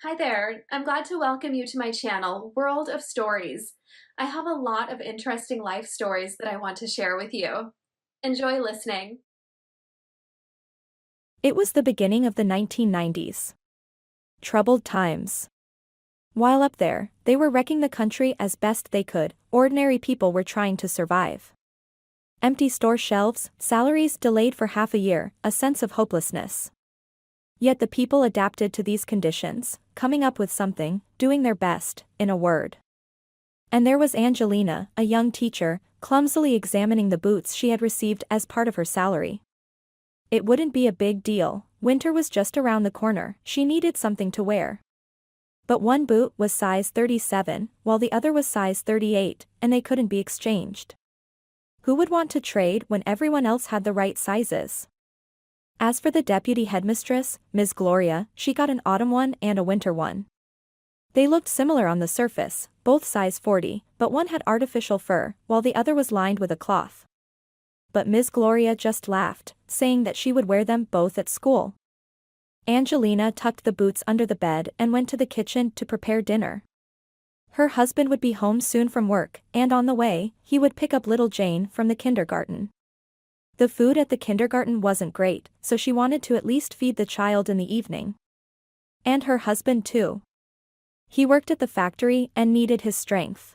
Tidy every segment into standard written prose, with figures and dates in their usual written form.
Hi there. I'm glad to welcome you to my channel, World of Stories. I have a lot of interesting life stories that I want to share with you. Enjoy listening. It was the beginning of the 1990s. Troubled times. While up there, they were wrecking the country as best they could. Ordinary people were trying to survive. Empty store shelves, salaries delayed for half a year, a sense of hopelessness. Yet the people adapted to these conditions, coming up with something, doing their best, in a word. And there was Angelina, a young teacher, clumsily examining the boots she had received as part of her salary. It wouldn't be a big deal, winter was just around the corner, she needed something to wear. But one boot was size 37, while the other was size 38, and they couldn't be exchanged. Who would want to trade when everyone else had the right sizes? As for the deputy headmistress, Ms. Gloria, she got an autumn one and a winter one. They looked similar on the surface, both size 40, but one had artificial fur, while the other was lined with a cloth. But Ms. Gloria just laughed, saying that she would wear them both at school. Angelina tucked the boots under the bed and went to the kitchen to prepare dinner. Her husband would be home soon from work, and on the way, he would pick up little Jane from the kindergarten. The food at the kindergarten wasn't great, so she wanted to at least feed the child in the evening. And her husband too. He worked at the factory and needed his strength.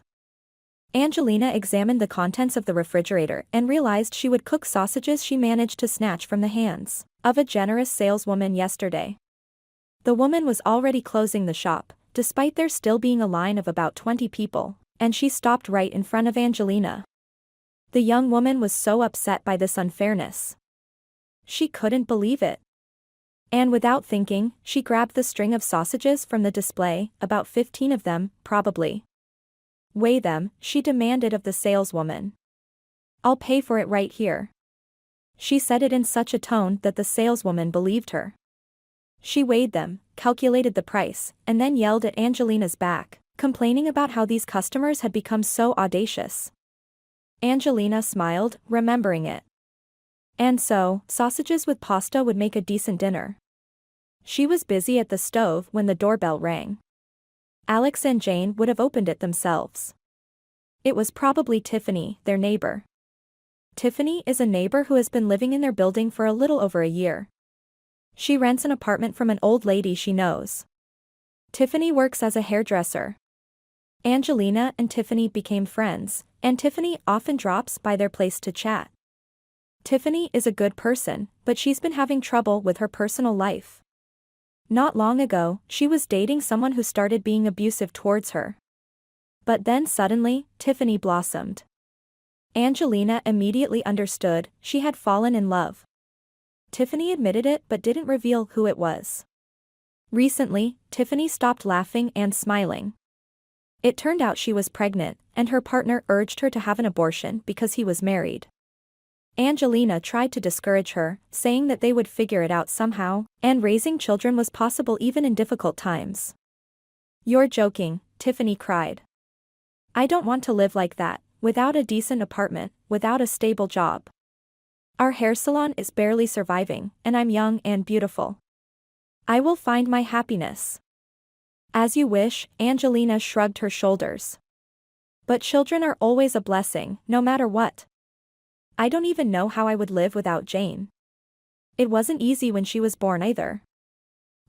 Angelina examined the contents of the refrigerator and realized she would cook sausages she managed to snatch from the hands of a generous saleswoman yesterday. The woman was already closing the shop, despite there still being a line of about 20 people, and she stopped right in front of Angelina. The young woman was so upset by this unfairness. She couldn't believe it. And without thinking, she grabbed the string of sausages from the display, about 15 of them, probably. Weigh them, she demanded of the saleswoman. I'll pay for it right here. She said it in such a tone that the saleswoman believed her. She weighed them, calculated the price, and then yelled at Angelina's back, complaining about how these customers had become so audacious. Angelina smiled, remembering it. And so, sausages with pasta would make a decent dinner. She was busy at the stove when the doorbell rang. Alex and Jane would have opened it themselves. It was probably Tiffany, their neighbor. Tiffany is a neighbor who has been living in their building for a little over a year. She rents an apartment from an old lady she knows. Tiffany works as a hairdresser. Angelina and Tiffany became friends, and Tiffany often drops by their place to chat. Tiffany is a good person, but she's been having trouble with her personal life. Not long ago, she was dating someone who started being abusive towards her. But then suddenly, Tiffany blossomed. Angelina immediately understood, she had fallen in love. Tiffany admitted it but didn't reveal who it was. Recently, Tiffany stopped laughing and smiling. It turned out she was pregnant, and her partner urged her to have an abortion because he was married. Angelina tried to discourage her, saying that they would figure it out somehow, and raising children was possible even in difficult times. You're joking, Tiffany cried. I don't want to live like that, without a decent apartment, without a stable job. Our hair salon is barely surviving, and I'm young and beautiful. I will find my happiness. As you wish, Angelina shrugged her shoulders. But children are always a blessing, no matter what. I don't even know how I would live without Jane. It wasn't easy when she was born either.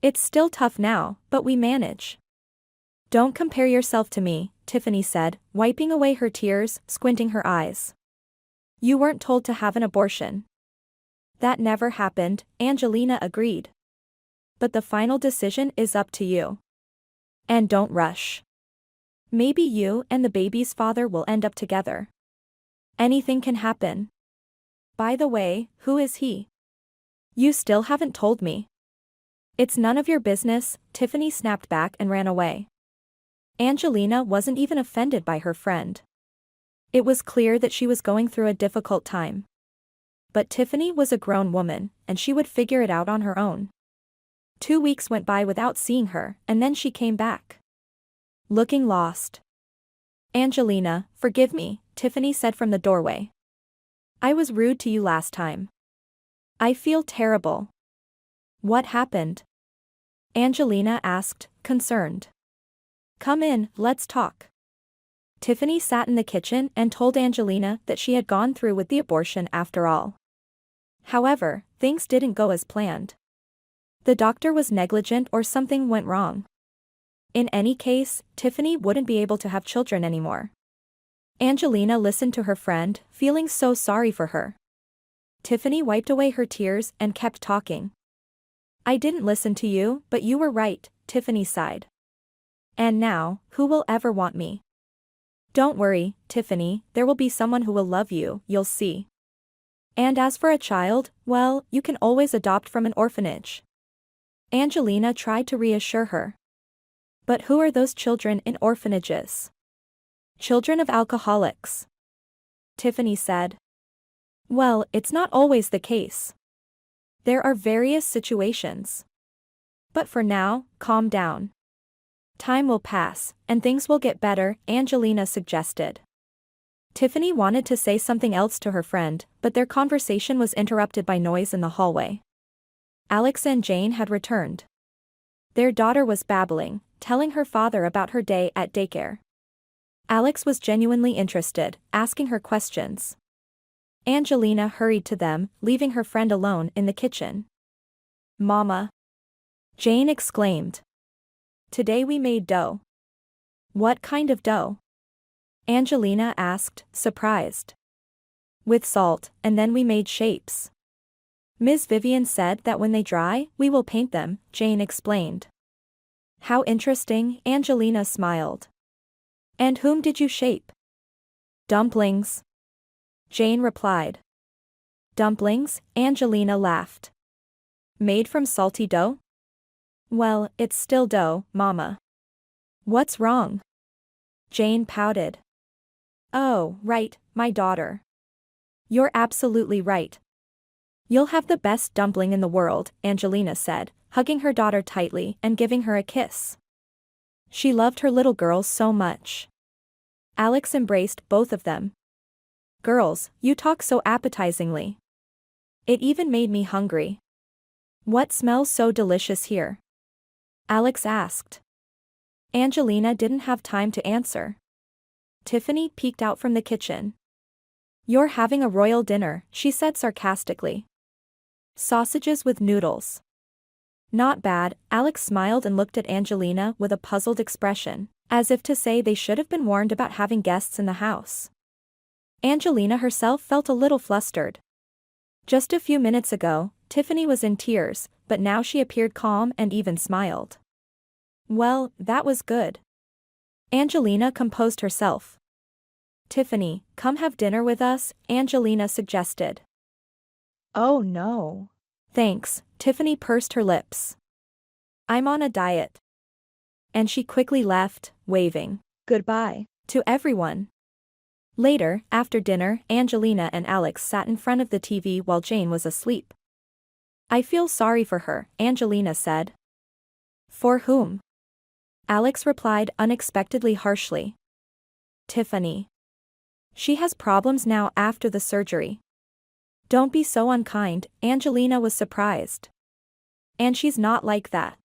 It's still tough now, but we manage. Don't compare yourself to me, Tiffany said, wiping away her tears, squinting her eyes. You weren't told to have an abortion. That never happened, Angelina agreed. But the final decision is up to you. And don't rush. Maybe you and the baby's father will end up together. Anything can happen. By the way, who is he? You still haven't told me. It's none of your business, Tiffany snapped back and ran away. Angelina wasn't even offended by her friend. It was clear that she was going through a difficult time. But Tiffany was a grown woman, and she would figure it out on her own. 2 weeks went by without seeing her, and then she came back. Looking lost. Angelina, forgive me, Tiffany said from the doorway. I was rude to you last time. I feel terrible. What happened? Angelina asked, concerned. Come in, let's talk. Tiffany sat in the kitchen and told Angelina that she had gone through with the abortion after all. However, things didn't go as planned. The doctor was negligent or something went wrong. In any case, Tiffany wouldn't be able to have children anymore. Angelina listened to her friend, feeling so sorry for her. Tiffany wiped away her tears and kept talking. I didn't listen to you, but you were right, Tiffany sighed. And now, who will ever want me? Don't worry, Tiffany, there will be someone who will love you, you'll see. And as for a child, well, you can always adopt from an orphanage. Angelina tried to reassure her. But who are those children in orphanages? Children of alcoholics. Tiffany said. Well, it's not always the case. There are various situations. But for now, calm down. Time will pass, and things will get better, Angelina suggested. Tiffany wanted to say something else to her friend, but their conversation was interrupted by noise in the hallway. Alex and Jane had returned. Their daughter was babbling, telling her father about her day at daycare. Alex was genuinely interested, asking her questions. Angelina hurried to them, leaving her friend alone in the kitchen. Mama! Jane exclaimed. Today we made dough. What kind of dough? Angelina asked, surprised. With salt, and then we made shapes. Ms. Vivian said that when they dry, we will paint them, Jane explained. How interesting, Angelina smiled. And whom did you shape? Dumplings. Jane replied. Dumplings, Angelina laughed. Made from salty dough? Well, it's still dough, Mama. What's wrong? Jane pouted. Oh, right, my daughter. You're absolutely right. You'll have the best dumpling in the world, Angelina said, hugging her daughter tightly and giving her a kiss. She loved her little girls so much. Alex embraced both of them. Girls, you talk so appetizingly. It even made me hungry. What smells so delicious here? Alex asked. Angelina didn't have time to answer. Tiffany peeked out from the kitchen. You're having a royal dinner, she said sarcastically. Sausages with noodles. Not bad, Alex smiled and looked at Angelina with a puzzled expression, as if to say they should have been warned about having guests in the house. Angelina herself felt a little flustered. Just a few minutes ago, Tiffany was in tears, but now she appeared calm and even smiled. Well, that was good. Angelina composed herself. Tiffany, come have dinner with us, Angelina suggested. Oh no. Thanks, Tiffany pursed her lips. I'm on a diet. And she quickly left, waving goodbye to everyone. Later, after dinner, Angelina and Alex sat in front of the TV while Jane was asleep. I feel sorry for her, Angelina said. For whom? Alex replied unexpectedly harshly. Tiffany. She has problems now after the surgery. Don't be so unkind, Angelina was surprised. And she's not like that.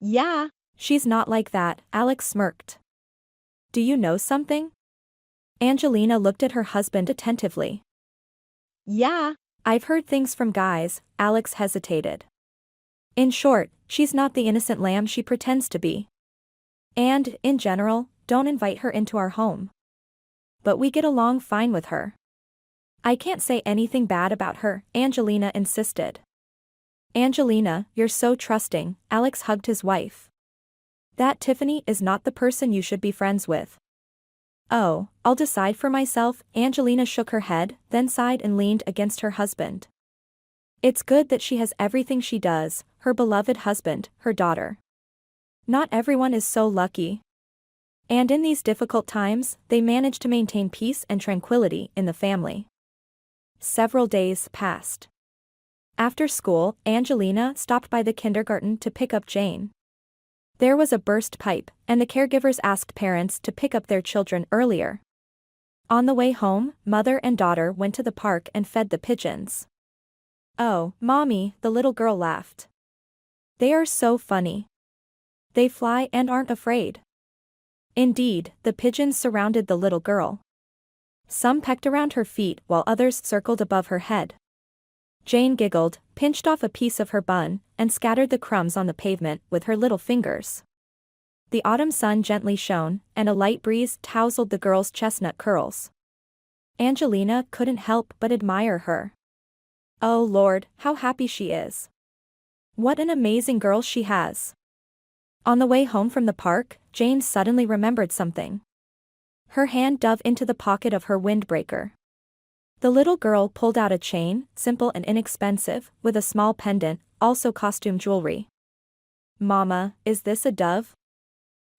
Yeah. She's not like that, Alex smirked. Do you know something? Angelina looked at her husband attentively. Yeah. I've heard things from guys, Alex hesitated. In short, she's not the innocent lamb she pretends to be. And, in general, don't invite her into our home. But we get along fine with her. I can't say anything bad about her, Angelina insisted. Angelina, you're so trusting, Alex hugged his wife. That Tiffany is not the person you should be friends with. Oh, I'll decide for myself, Angelina shook her head, then sighed and leaned against her husband. It's good that she has everything she does, her beloved husband, her daughter. Not everyone is so lucky. And in these difficult times, they manage to maintain peace and tranquility in the family. Several days passed. After school, Angelina stopped by the kindergarten to pick up Jane. There was a burst pipe, and the caregivers asked parents to pick up their children earlier. On the way home, mother and daughter went to the park and fed the pigeons. Oh, Mommy, the little girl laughed. They are so funny. They fly and aren't afraid. Indeed, the pigeons surrounded the little girl. Some pecked around her feet while others circled above her head. Jane giggled, pinched off a piece of her bun, and scattered the crumbs on the pavement with her little fingers. The autumn sun gently shone, and a light breeze tousled the girl's chestnut curls. Angelina couldn't help but admire her. Oh Lord, how happy she is. What an amazing girl she has. On the way home from the park, Jane suddenly remembered something. Her hand dove into the pocket of her windbreaker. The little girl pulled out a chain, simple and inexpensive, with a small pendant, also costume jewelry. Mama, is this a dove?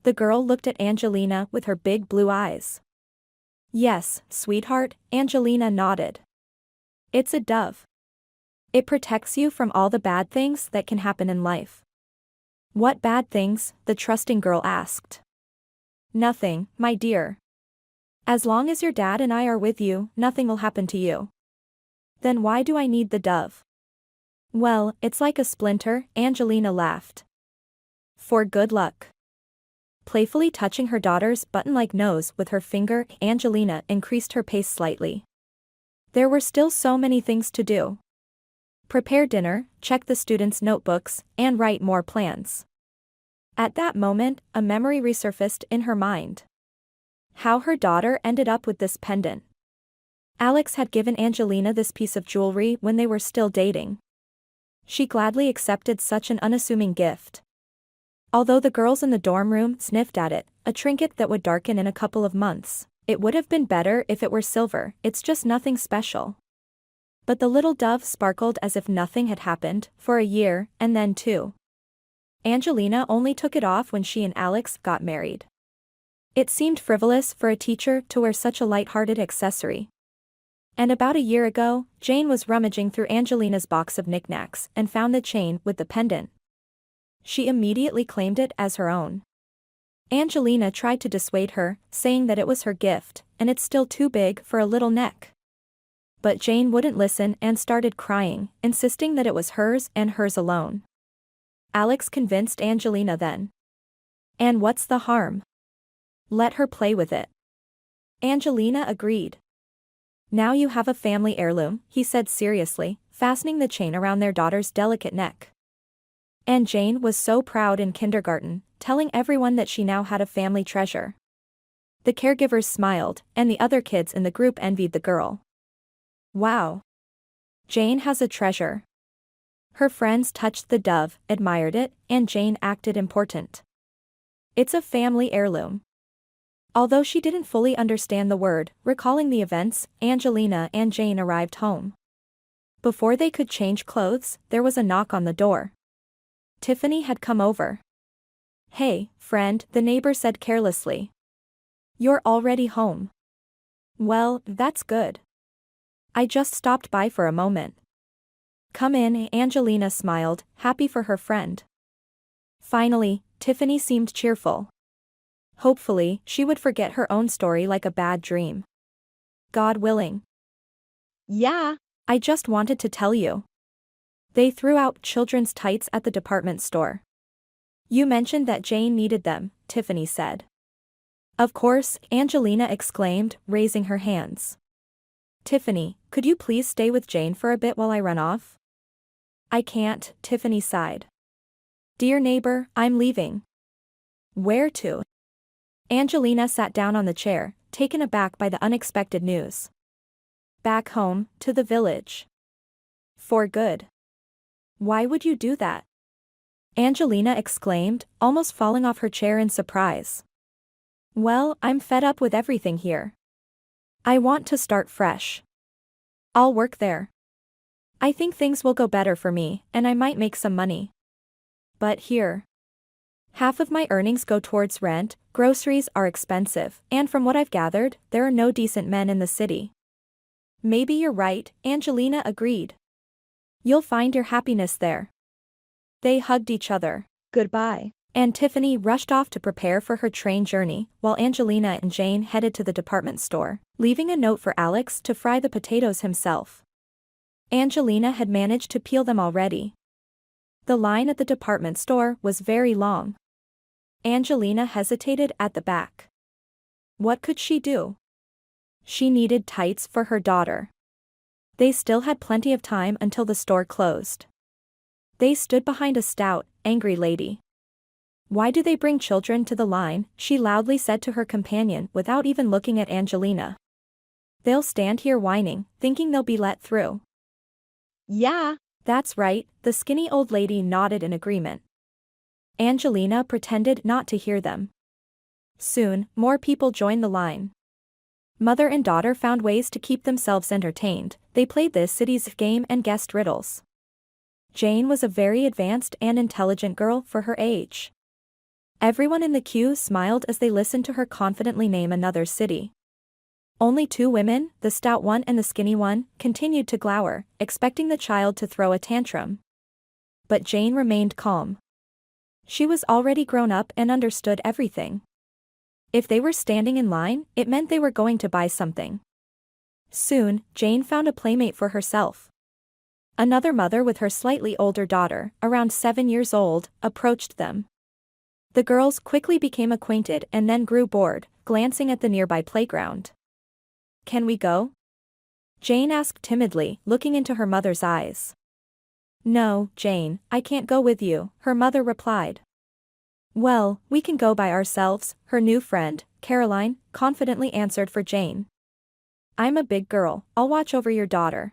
The girl looked at Angelina with her big blue eyes. Yes, sweetheart, Angelina nodded. It's a dove. It protects you from all the bad things that can happen in life. What bad things? The trusting girl asked. Nothing, my dear. As long as your dad and I are with you, nothing will happen to you. Then why do I need the dove? Well, it's like a splinter, Angelina laughed. For good luck. Playfully touching her daughter's button-like nose with her finger, Angelina increased her pace slightly. There were still so many things to do. Prepare dinner, check the students' notebooks, and write more plans. At that moment, a memory resurfaced in her mind. How her daughter ended up with this pendant. Alex had given Angelina this piece of jewelry when they were still dating. She gladly accepted such an unassuming gift. Although the girls in the dorm room sniffed at it, a trinket that would darken in a couple of months, it would have been better if it were silver, it's just nothing special. But the little dove sparkled as if nothing had happened, for a year, and then 2. Angelina only took it off when she and Alex got married. It seemed frivolous for a teacher to wear such a light-hearted accessory. And about a year ago, Jane was rummaging through Angelina's box of knickknacks and found the chain with the pendant. She immediately claimed it as her own. Angelina tried to dissuade her, saying that it was her gift, and it's still too big for a little neck. But Jane wouldn't listen and started crying, insisting that it was hers and hers alone. Alex convinced Angelina then. And what's the harm? Let her play with it. Angelina agreed. Now you have a family heirloom, he said seriously, fastening the chain around their daughter's delicate neck. And Jane was so proud in kindergarten, telling everyone that she now had a family treasure. The caregivers smiled, and the other kids in the group envied the girl. Wow! Jane has a treasure. Her friends touched the dove, admired it, and Jane acted important. It's a family heirloom. Although she didn't fully understand the word, recalling the events, Angelina and Jane arrived home. Before they could change clothes, there was a knock on the door. Tiffany had come over. Hey, friend, the neighbor said carelessly. You're already home. Well, that's good. I just stopped by for a moment. Come in, Angelina smiled, happy for her friend. Finally, Tiffany seemed cheerful. Hopefully, she would forget her own story like a bad dream. God willing. Yeah, I just wanted to tell you. They threw out children's tights at the department store. You mentioned that Jane needed them, Tiffany said. Of course, Angelina exclaimed, raising her hands. Tiffany, could you please stay with Jane for a bit while I run off? I can't, Tiffany sighed. Dear neighbor, I'm leaving. Where to? Angelina sat down on the chair, taken aback by the unexpected news. Back home, to the village. For good. Why would you do that? Angelina exclaimed, almost falling off her chair in surprise. Well, I'm fed up with everything here. I want to start fresh. I'll work there. I think things will go better for me, and I might make some money. But here. Half of my earnings go towards rent, groceries are expensive, and from what I've gathered, there are no decent men in the city. Maybe you're right, Angelina agreed. You'll find your happiness there. They hugged each other. Goodbye. And Tiffany rushed off to prepare for her train journey, while Angelina and Jane headed to the department store, leaving a note for Alex to fry the potatoes himself. Angelina had managed to peel them already. The line at the department store was very long. Angelina hesitated at the back. What could she do? She needed tights for her daughter. They still had plenty of time until the store closed. They stood behind a stout, angry lady. Why do they bring children to the line? She loudly said to her companion without even looking at Angelina. They'll stand here whining, thinking they'll be let through. Yeah, that's right, the skinny old lady nodded in agreement. Angelina pretended not to hear them. Soon, more people joined the line. Mother and daughter found ways to keep themselves entertained. They played this city's game and guessed riddles. Jane was a very advanced and intelligent girl for her age. Everyone in the queue smiled as they listened to her confidently name another city. Only two women, the stout one and the skinny one, continued to glower, expecting the child to throw a tantrum. But Jane remained calm. She was already grown up and understood everything. If they were standing in line, it meant they were going to buy something. Soon, Jane found a playmate for herself. Another mother with her slightly older daughter, around 7 years old, approached them. The girls quickly became acquainted and then grew bored, glancing at the nearby playground. Can we go? Jane asked timidly, looking into her mother's eyes. No, Jane, I can't go with you, her mother replied. Well, we can go by ourselves, her new friend, Caroline, confidently answered for Jane. I'm a big girl, I'll watch over your daughter.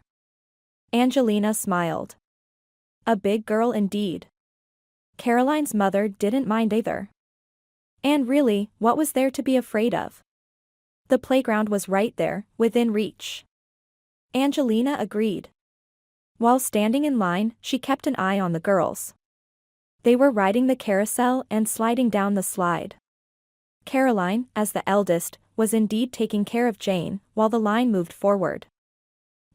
Angelina smiled. A big girl indeed. Caroline's mother didn't mind either. And really, what was there to be afraid of? The playground was right there, within reach. Angelina agreed. While standing in line, she kept an eye on the girls. They were riding the carousel and sliding down the slide. Caroline, as the eldest, was indeed taking care of Jane, while the line moved forward.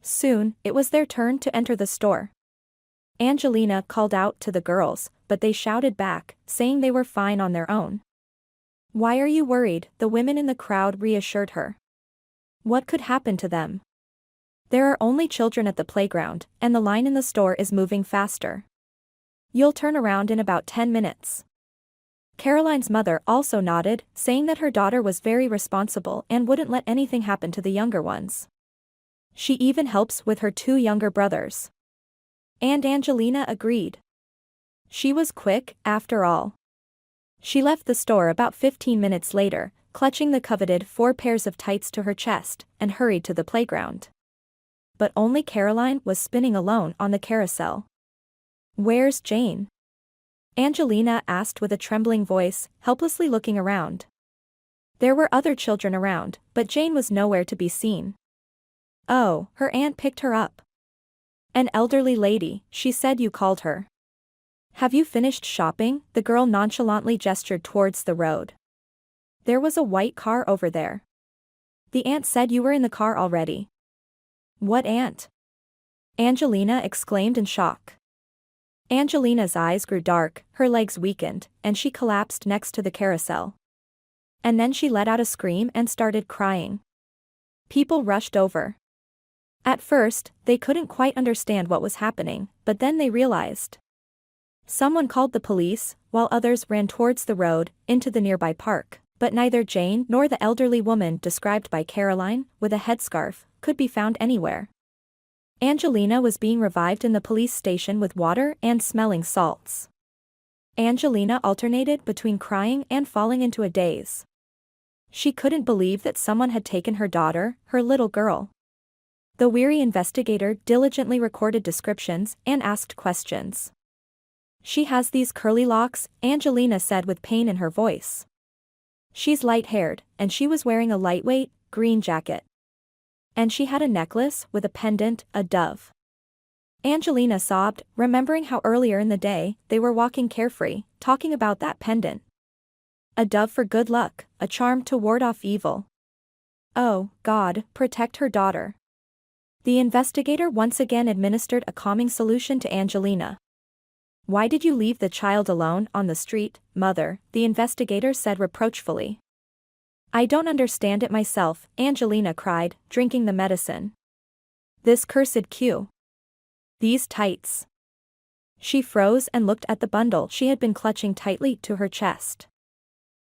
Soon, it was their turn to enter the store. Angelina called out to the girls, but they shouted back, saying they were fine on their own. Why are you worried? The women in the crowd reassured her. What could happen to them? There are only children at the playground, and the line in the store is moving faster. You'll turn around in about 10 minutes. Caroline's mother also nodded, saying that her daughter was very responsible and wouldn't let anything happen to the younger ones. She even helps with her 2 younger brothers. And Angelina agreed. She was quick, after all. She left the store about 15 minutes later, clutching the coveted 4 pairs of tights to her chest, and hurried to the playground. But only Caroline was spinning alone on the carousel. Where's Jane? Angelina asked with a trembling voice, helplessly looking around. There were other children around, but Jane was nowhere to be seen. Oh, her aunt picked her up. An elderly lady, she said you called her. Have you finished shopping? The girl nonchalantly gestured towards the road. There was a white car over there. The aunt said you were in the car already. What aunt? Angelina exclaimed in shock. Angelina's eyes grew dark, her legs weakened, and she collapsed next to the carousel. And then she let out a scream and started crying. People rushed over. At first, they couldn't quite understand what was happening, but then they realized. Someone called the police, while others ran towards the road, into the nearby park, but neither Jane nor the elderly woman described by Caroline, with a headscarf, could be found anywhere. Angelina was being revived in the police station with water and smelling salts. Angelina alternated between crying and falling into a daze. She couldn't believe that someone had taken her daughter, her little girl. The weary investigator diligently recorded descriptions and asked questions. She has these curly locks, Angelina said with pain in her voice. She's light-haired, and she was wearing a lightweight, green jacket. And she had a necklace with a pendant, a dove. Angelina sobbed, remembering how earlier in the day, they were walking carefree, talking about that pendant. A dove for good luck, a charm to ward off evil. Oh, God, protect her daughter. The investigator once again administered a calming solution to Angelina. Why did you leave the child alone on the street, mother? The investigator said reproachfully. I don't understand it myself, Angelina cried, drinking the medicine. This cursed cue. These tights. She froze and looked at the bundle she had been clutching tightly to her chest.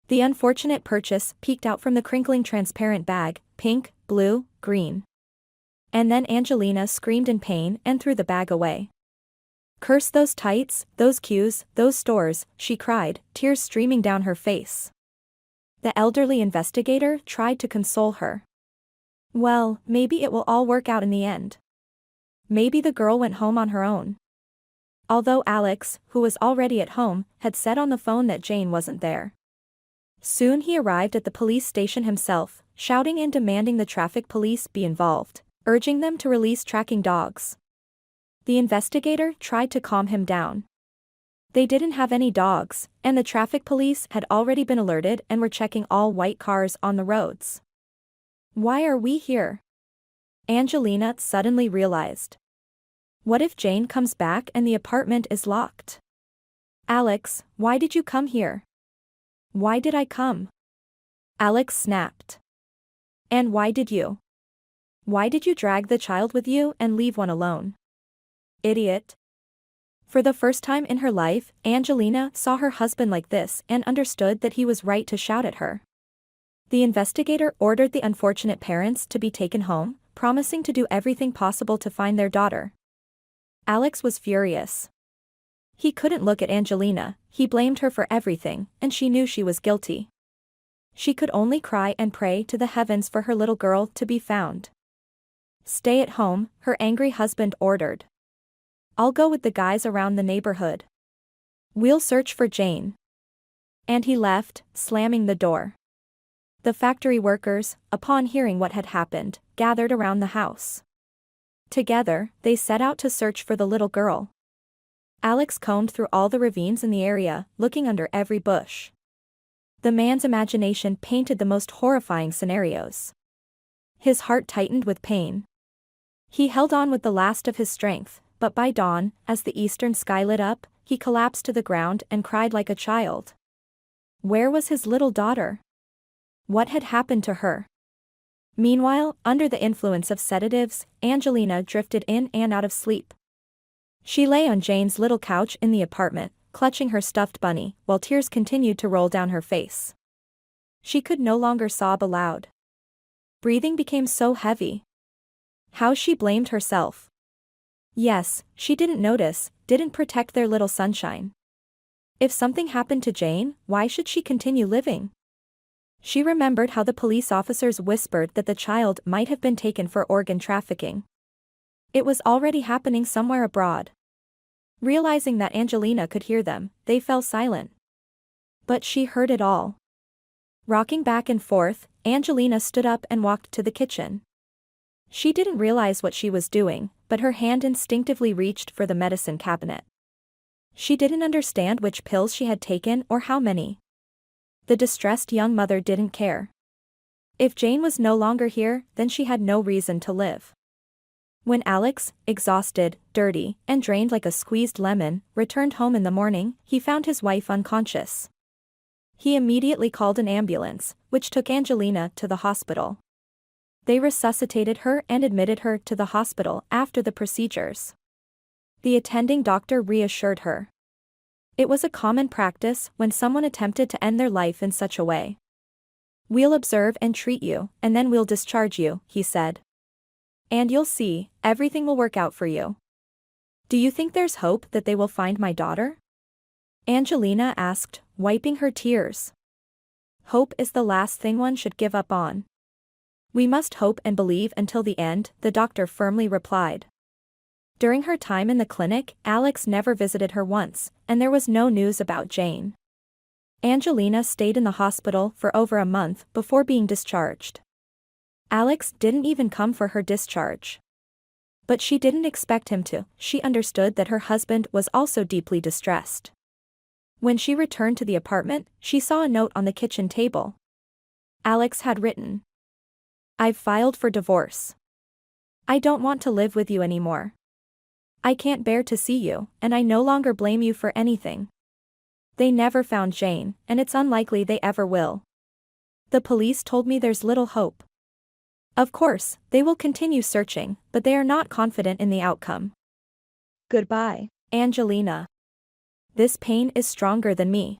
The unfortunate purchase peeked out from the crinkling transparent bag, pink, blue, green. And then Angelina screamed in pain and threw the bag away. "Curse those tights, those cues, those stores," she cried, tears streaming down her face. The elderly investigator tried to console her. "Well, maybe it will all work out in the end. Maybe the girl went home on her own." Although Alex, who was already at home, had said on the phone that Jane wasn't there. Soon he arrived at the police station himself, shouting and demanding the traffic police be involved, urging them to release tracking dogs. The investigator tried to calm him down. They didn't have any dogs, and the traffic police had already been alerted and were checking all white cars on the roads. "Why are we here?" Angelina suddenly realized. What if Jane comes back and the apartment is locked? "Alex, why did you come here?" "Why did I come?" Alex snapped. "And why did you? Why did you drag the child with you and leave one alone? Idiot." For the first time in her life, Angelina saw her husband like this and understood that he was right to shout at her. The investigator ordered the unfortunate parents to be taken home, promising to do everything possible to find their daughter. Alex was furious. He couldn't look at Angelina, he blamed her for everything, and she knew she was guilty. She could only cry and pray to the heavens for her little girl to be found. "Stay at home," her angry husband ordered. "I'll go with the guys around the neighborhood. We'll search for Jane." And he left, slamming the door. The factory workers, upon hearing what had happened, gathered around the house. Together, they set out to search for the little girl. Alex combed through all the ravines in the area, looking under every bush. The man's imagination painted the most horrifying scenarios. His heart tightened with pain. He held on with the last of his strength, but by dawn, as the eastern sky lit up, he collapsed to the ground and cried like a child. Where was his little daughter? What had happened to her? Meanwhile, under the influence of sedatives, Angelina drifted in and out of sleep. She lay on Jane's little couch in the apartment, clutching her stuffed bunny, while tears continued to roll down her face. She could no longer sob aloud. Breathing became so heavy. How she blamed herself. Yes, she didn't notice, didn't protect their little sunshine. If something happened to Jane, why should she continue living? She remembered how the police officers whispered that the child might have been taken for organ trafficking. It was already happening somewhere abroad. Realizing that Angelina could hear them, they fell silent. But she heard it all. Rocking back and forth, Angelina stood up and walked to the kitchen. She didn't realize what she was doing, but her hand instinctively reached for the medicine cabinet. She didn't understand which pills she had taken or how many. The distressed young mother didn't care. If Jane was no longer here, then she had no reason to live. When Alex, exhausted, dirty, and drained like a squeezed lemon, returned home in the morning, he found his wife unconscious. He immediately called an ambulance, which took Angelina to the hospital. They resuscitated her and admitted her to the hospital after the procedures. The attending doctor reassured her. It was a common practice when someone attempted to end their life in such a way. "We'll observe and treat you, and then we'll discharge you," he said. "And you'll see, everything will work out for you." "Do you think there's hope that they will find my daughter?" Angelina asked, wiping her tears. "Hope is the last thing one should give up on. We must hope and believe until the end," the doctor firmly replied. During her time in the clinic, Alex never visited her once, and there was no news about Jane. Angelina stayed in the hospital for over a month before being discharged. Alex didn't even come for her discharge. But she didn't expect him to. She understood that her husband was also deeply distressed. When she returned to the apartment, she saw a note on the kitchen table. Alex had written, "I've filed for divorce. I don't want to live with you anymore. I can't bear to see you, and I no longer blame you for anything. They never found Jane, and it's unlikely they ever will. The police told me there's little hope. Of course, they will continue searching, but they are not confident in the outcome. Goodbye." Angelina. This pain is stronger than me.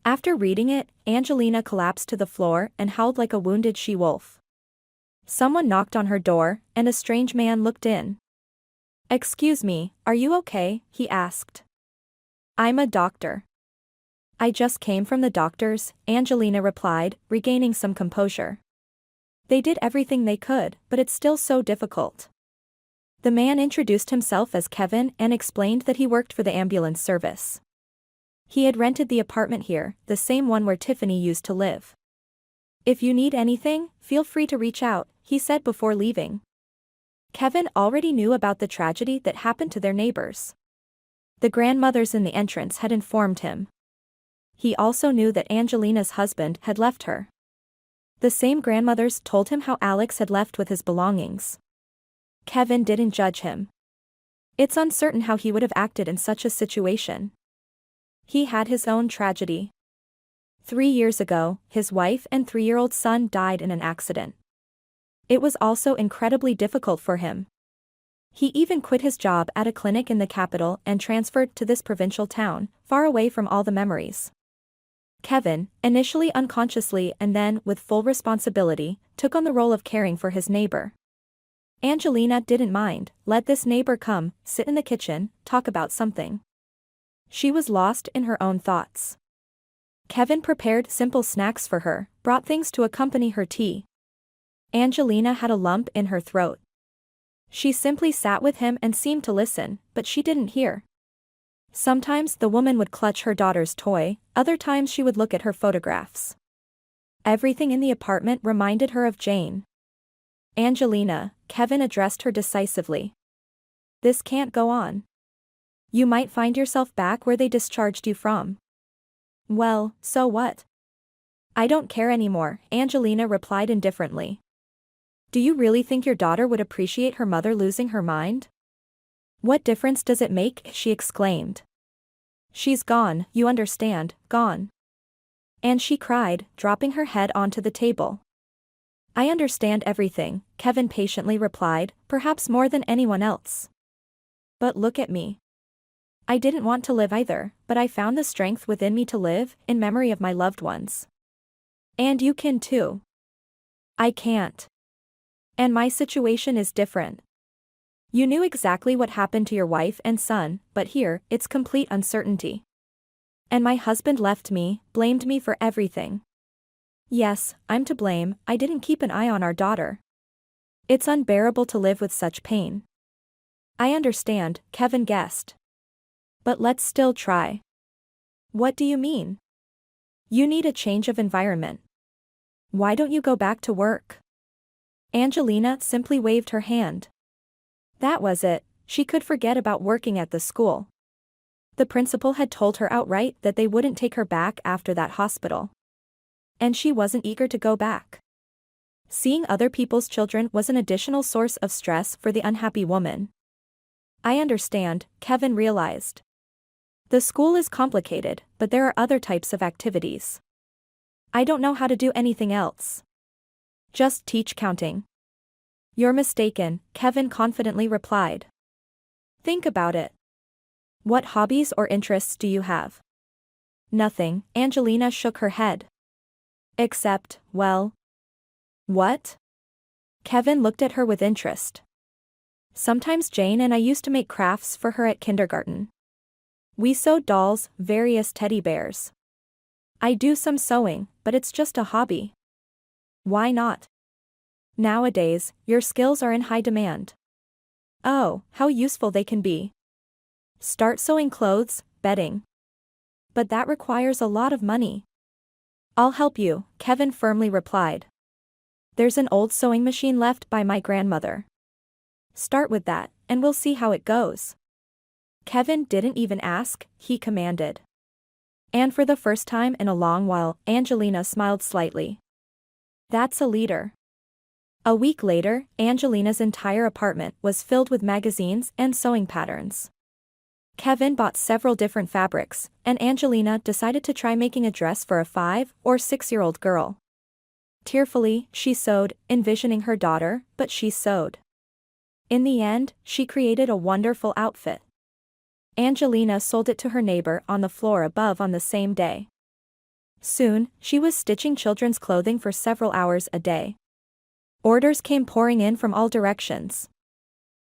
After reading it, Angelina collapsed to the floor and howled like a wounded she-wolf. Someone knocked on her door, and a strange man looked in. "Excuse me, are you okay?" he asked. "I'm a doctor." "I just came from the doctor's," Angelina replied, regaining some composure. "They did everything they could, but it's still so difficult." The man introduced himself as Kevin and explained that he worked for the ambulance service. He had rented the apartment here, the same one where Tiffany used to live. "If you need anything, feel free to reach out," he said before leaving. Kevin already knew about the tragedy that happened to their neighbors. The grandmothers in the entrance had informed him. He also knew that Angelina's husband had left her. The same grandmothers told him how Alex had left with his belongings. Kevin didn't judge him. It's uncertain how he would have acted in such a situation. He had his own tragedy. 3 years ago, his wife and 3-year-old son died in an accident. It was also incredibly difficult for him. He even quit his job at a clinic in the capital and transferred to this provincial town, far away from all the memories. Kevin, initially unconsciously and then with full responsibility, took on the role of caring for his neighbor. Angelina didn't mind. Let this neighbor come, sit in the kitchen, talk about something. She was lost in her own thoughts. Kevin prepared simple snacks for her, brought things to accompany her tea. Angelina had a lump in her throat. She simply sat with him and seemed to listen, but she didn't hear. Sometimes the woman would clutch her daughter's toy, other times she would look at her photographs. Everything in the apartment reminded her of Jane. "Angelina," Kevin addressed her decisively. "This can't go on. You might find yourself back where they discharged you from." "Well, so what? I don't care anymore," Angelina replied indifferently. "Do you really think your daughter would appreciate her mother losing her mind?" "What difference does it make?" she exclaimed. "She's gone, you understand, gone." And she cried, dropping her head onto the table. "I understand everything," Kevin patiently replied, perhaps more than anyone else. "But look at me. I didn't want to live either, but I found the strength within me to live, in memory of my loved ones. And you can too." "I can't. And my situation is different. You knew exactly what happened to your wife and son, but here, it's complete uncertainty. And my husband left me, blamed me for everything. Yes, I'm to blame, I didn't keep an eye on our daughter. It's unbearable to live with such pain." "I understand," Kevin guessed. "But let's still try." "What do you mean?" "You need a change of environment. Why don't you go back to work?" Angelina simply waved her hand. That was it, she could forget about working at the school. The principal had told her outright that they wouldn't take her back after that hospital. And she wasn't eager to go back. Seeing other people's children was an additional source of stress for the unhappy woman. "I understand," Kevin realized. "The school is complicated, but there are other types of activities. I don't know how to do anything else. Just teach counting." "You're mistaken," Kevin confidently replied. "Think about it. What hobbies or interests do you have?" "Nothing," Angelina shook her head. "Except, well." "What?" Kevin looked at her with interest. "Sometimes Jane and I used to make crafts for her at kindergarten. We sewed dolls, various teddy bears. I do some sewing, but it's just a hobby." "Why not? Nowadays, your skills are in high demand." "Oh, how useful they can be. Start sewing clothes, bedding." "But that requires a lot of money." "I'll help you," Kevin firmly replied. "There's an old sewing machine left by my grandmother. Start with that, and we'll see how it goes." Kevin didn't even ask, he commanded. And for the first time in a long while, Angelina smiled slightly. That's a leader. A week later, Angelina's entire apartment was filled with magazines and sewing patterns. Kevin bought several different fabrics, and Angelina decided to try making a dress for a 5- or 6-year-old girl. Tearfully, she sewed, envisioning her daughter, but she sewed. In the end, she created a wonderful outfit. Angelina sold it to her neighbor on the floor above on the same day. Soon, she was stitching children's clothing for several hours a day. Orders came pouring in from all directions.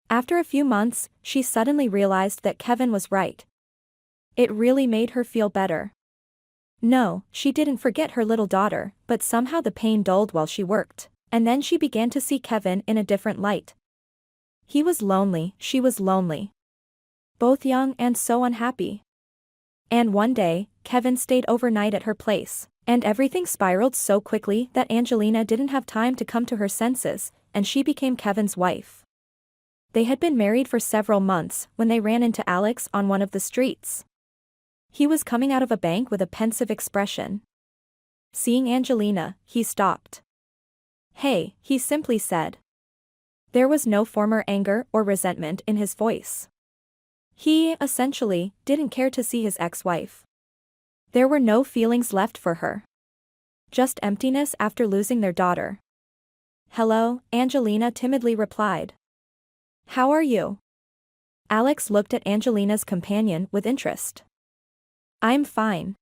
After a few months, she suddenly realized that Kevin was right. It really made her feel better. No, she didn't forget her little daughter, but somehow the pain dulled while she worked, and then she began to see Kevin in a different light. He was lonely, she was lonely. Both young and so unhappy. And one day, Kevin stayed overnight at her place, and everything spiraled so quickly that Angelina didn't have time to come to her senses, and she became Kevin's wife. They had been married for several months when they ran into Alex on one of the streets. He was coming out of a bank with a pensive expression. Seeing Angelina, he stopped. "Hey," he simply said. There was no former anger or resentment in his voice. He, essentially, didn't care to see his ex-wife. There were no feelings left for her. Just emptiness after losing their daughter. "Hello," Angelina timidly replied. "How are you?" Alex looked at Angelina's companion with interest. "I'm fine."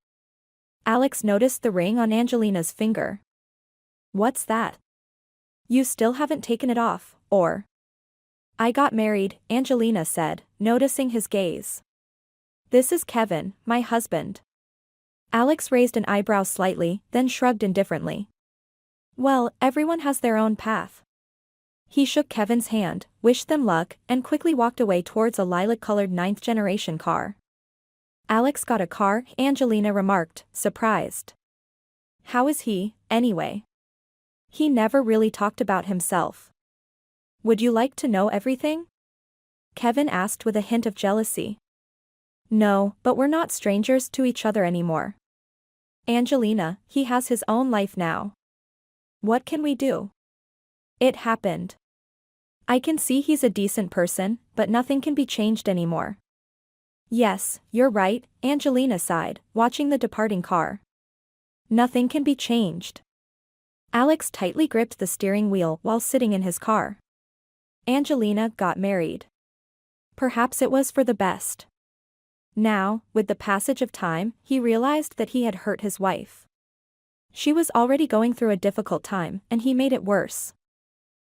Alex noticed the ring on Angelina's finger. "What's that? You still haven't taken it off, or?" "I got married," Angelina said, noticing his gaze. "This is Kevin, my husband." Alex raised an eyebrow slightly, then shrugged indifferently. "Well, everyone has their own path." He shook Kevin's hand, wished them luck, and quickly walked away towards a lilac-colored ninth-generation car. "Alex got a car," Angelina remarked, surprised. "How is he, anyway?" "He never really talked about himself." "Would you like to know everything?" Kevin asked with a hint of jealousy. "No, but we're not strangers to each other anymore." "Angelina, he has his own life now. What can we do?" "It happened. I can see he's a decent person, but nothing can be changed anymore." "Yes, you're right," Angelina sighed, watching the departing car. "Nothing can be changed." Alex tightly gripped the steering wheel while sitting in his car. Angelina got married. Perhaps it was for the best. Now, with the passage of time, he realized that he had hurt his wife. She was already going through a difficult time, and he made it worse.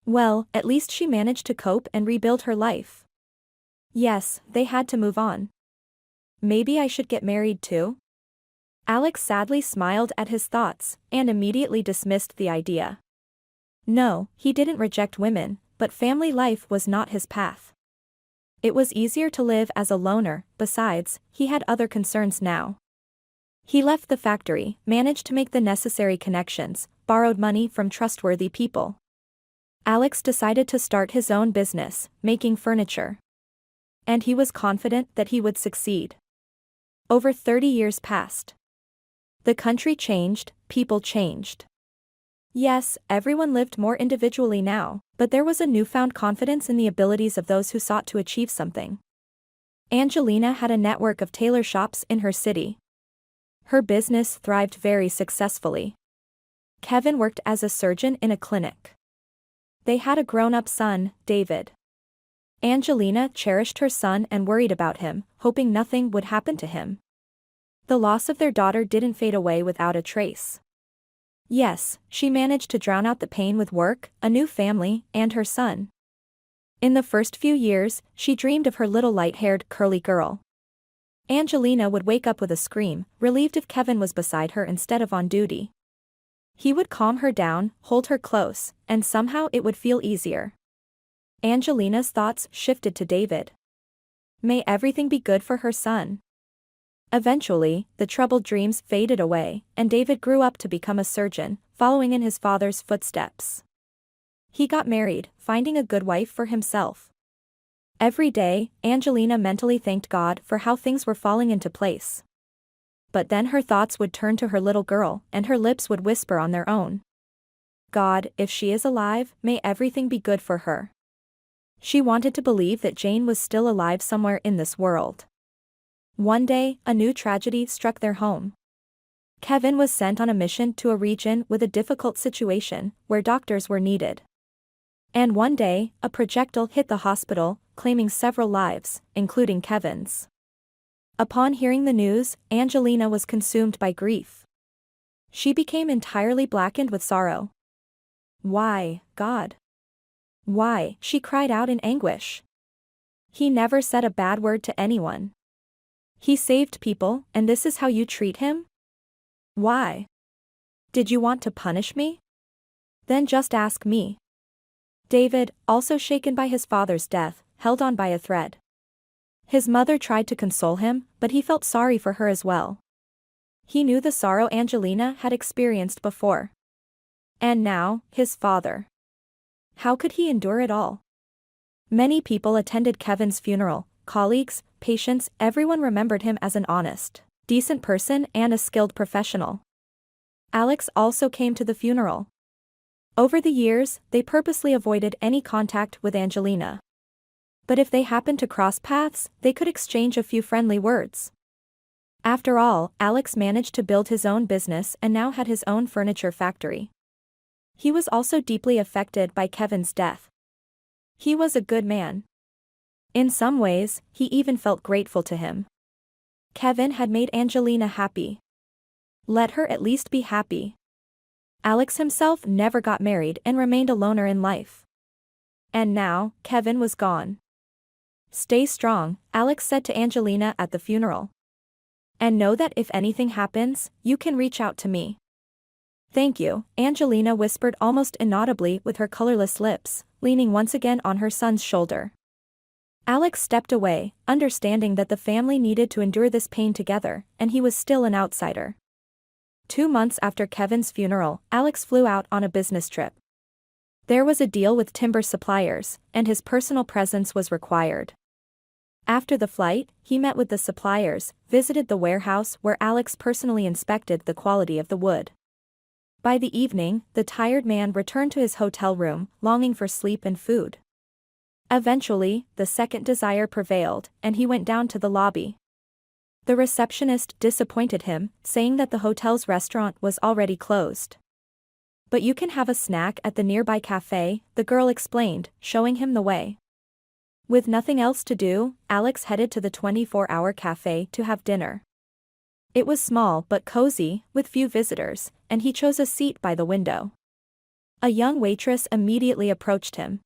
Well, at least she managed to cope and rebuild her life. Yes, they had to move on. "Maybe I should get married too?" Alex sadly smiled at his thoughts, and immediately dismissed the idea. No, he didn't reject women, but family life was not his path. It was easier to live as a loner, besides, he had other concerns now. He left the factory, managed to make the necessary connections, borrowed money from trustworthy people. Alex decided to start his own business, making furniture. And he was confident that he would succeed. Over 30 years passed. The country changed, people changed. Yes, everyone lived more individually now, but there was a newfound confidence in the abilities of those who sought to achieve something. Angelina had a network of tailor shops in her city. Her business thrived very successfully. Kevin worked as a surgeon in a clinic. They had a grown-up son, David. Angelina cherished her son and worried about him, hoping nothing would happen to him. The loss of their daughter didn't fade away without a trace. Yes, she managed to drown out the pain with work, a new family, and her son. In the first few years, she dreamed of her little light-haired, curly girl. Angelina would wake up with a scream, relieved if Kevin was beside her instead of on duty. He would calm her down, hold her close, and somehow it would feel easier. Angelina's thoughts shifted to David. May everything be good for her son. Eventually, the troubled dreams faded away, and David grew up to become a surgeon, following in his father's footsteps. He got married, finding a good wife for himself. Every day, Angelina mentally thanked God for how things were falling into place. But then her thoughts would turn to her little girl, and her lips would whisper on their own. God, if she is alive, may everything be good for her. She wanted to believe that Jane was still alive somewhere in this world. One day, a new tragedy struck their home. Kevin was sent on a mission to a region with a difficult situation, where doctors were needed. And one day, a projectile hit the hospital, claiming several lives, including Kevin's. Upon hearing the news, Angelina was consumed by grief. She became entirely blackened with sorrow. "Why, God? Why?" she cried out in anguish. "He never said a bad word to anyone. He saved people, and this is how you treat him? Why? Did you want to punish me? Then just ask me." David, also shaken by his father's death, held on by a thread. His mother tried to console him, but he felt sorry for her as well. He knew the sorrow Angelina had experienced before. And now, his father. How could he endure it all? Many people attended Kevin's funeral, colleagues, patients, everyone remembered him as an honest, decent person and a skilled professional. Alex also came to the funeral. Over the years, they purposely avoided any contact with Angelina. But if they happened to cross paths, they could exchange a few friendly words. After all, Alex managed to build his own business and now had his own furniture factory. He was also deeply affected by Kevin's death. He was a good man. In some ways, he even felt grateful to him. Kevin had made Angelina happy. Let her at least be happy. Alex himself never got married and remained a loner in life. And now, Kevin was gone. "Stay strong," Alex said to Angelina at the funeral. "And know that if anything happens, you can reach out to me." "Thank you," Angelina whispered almost inaudibly with her colorless lips, leaning once again on her son's shoulder. Alex stepped away, understanding that the family needed to endure this pain together, and he was still an outsider. 2 months after Kevin's funeral, Alex flew out on a business trip. There was a deal with timber suppliers, and his personal presence was required. After the flight, he met with the suppliers, visited the warehouse where Alex personally inspected the quality of the wood. By the evening, the tired man returned to his hotel room, longing for sleep and food. Eventually, the second desire prevailed, and he went down to the lobby. The receptionist disappointed him, saying that the hotel's restaurant was already closed. "But you can have a snack at the nearby cafe," the girl explained, showing him the way. With nothing else to do, Alex headed to the 24-hour cafe to have dinner. It was small but cozy, with few visitors, and he chose a seat by the window. A young waitress immediately approached him.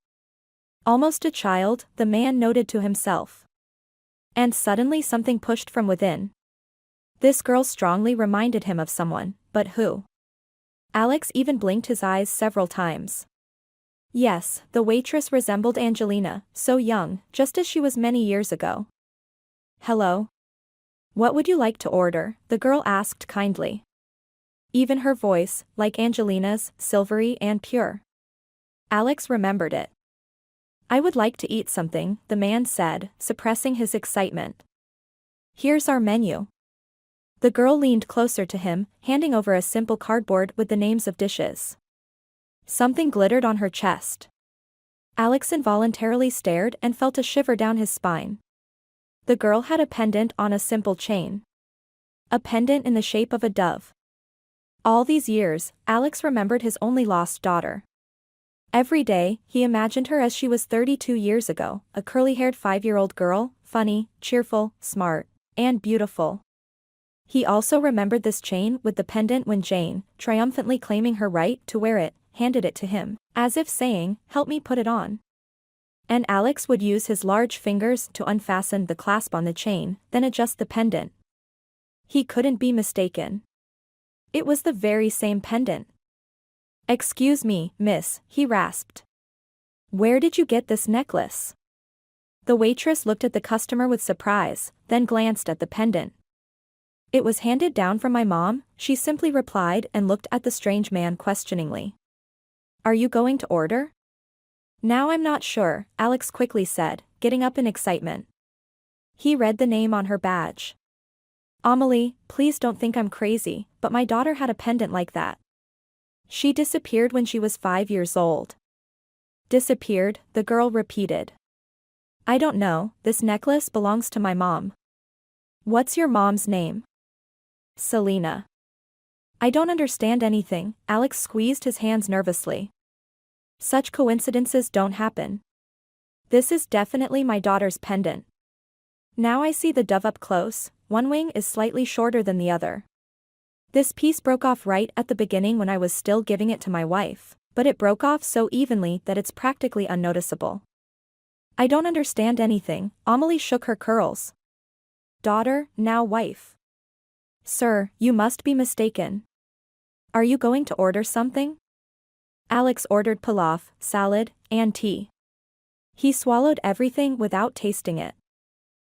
Almost a child, the man noted to himself. And suddenly something pushed from within. This girl strongly reminded him of someone, but who? Alex even blinked his eyes several times. Yes, the waitress resembled Angelina, so young, just as she was many years ago. "Hello? What would you like to order?" the girl asked kindly. Even her voice, like Angelina's, silvery and pure. Alex remembered it. "I would like to eat something," the man said, suppressing his excitement. "Here's our menu." The girl leaned closer to him, handing over a simple cardboard with the names of dishes. Something glittered on her chest. Alex involuntarily stared and felt a shiver down his spine. The girl had a pendant on a simple chain. A pendant in the shape of a dove. All these years, Alex remembered his only lost daughter. Every day, he imagined her as she was 32 years ago, a curly-haired 5-year-old girl, funny, cheerful, smart, and beautiful. He also remembered this chain with the pendant when Jane, triumphantly claiming her right to wear it, handed it to him, as if saying, "Help me put it on." And Alex would use his large fingers to unfasten the clasp on the chain, then adjust the pendant. He couldn't be mistaken. It was the very same pendant. "Excuse me, miss," he rasped. "Where did you get this necklace?" The waitress looked at the customer with surprise, then glanced at the pendant. "It was handed down from my mom," she simply replied and looked at the strange man questioningly. "Are you going to order?" "Now I'm not sure," Alex quickly said, getting up in excitement. He read the name on her badge. "Amelie, please don't think I'm crazy, but my daughter had a pendant like that. She disappeared when she was 5 years old." "Disappeared," the girl repeated. "I don't know, this necklace belongs to my mom." "What's your mom's name?" "Selena." "I don't understand anything," Alex squeezed his hands nervously. "Such coincidences don't happen. This is definitely my daughter's pendant. Now I see the dove up close, one wing is slightly shorter than the other. This piece broke off right at the beginning when I was still giving it to my wife, but it broke off so evenly that it's practically unnoticeable. I don't understand anything, Amelie shook her curls. Daughter, now wife. Sir, you must be mistaken. Are you going to order something? Alex ordered pilaf, salad, and tea. He swallowed everything without tasting it.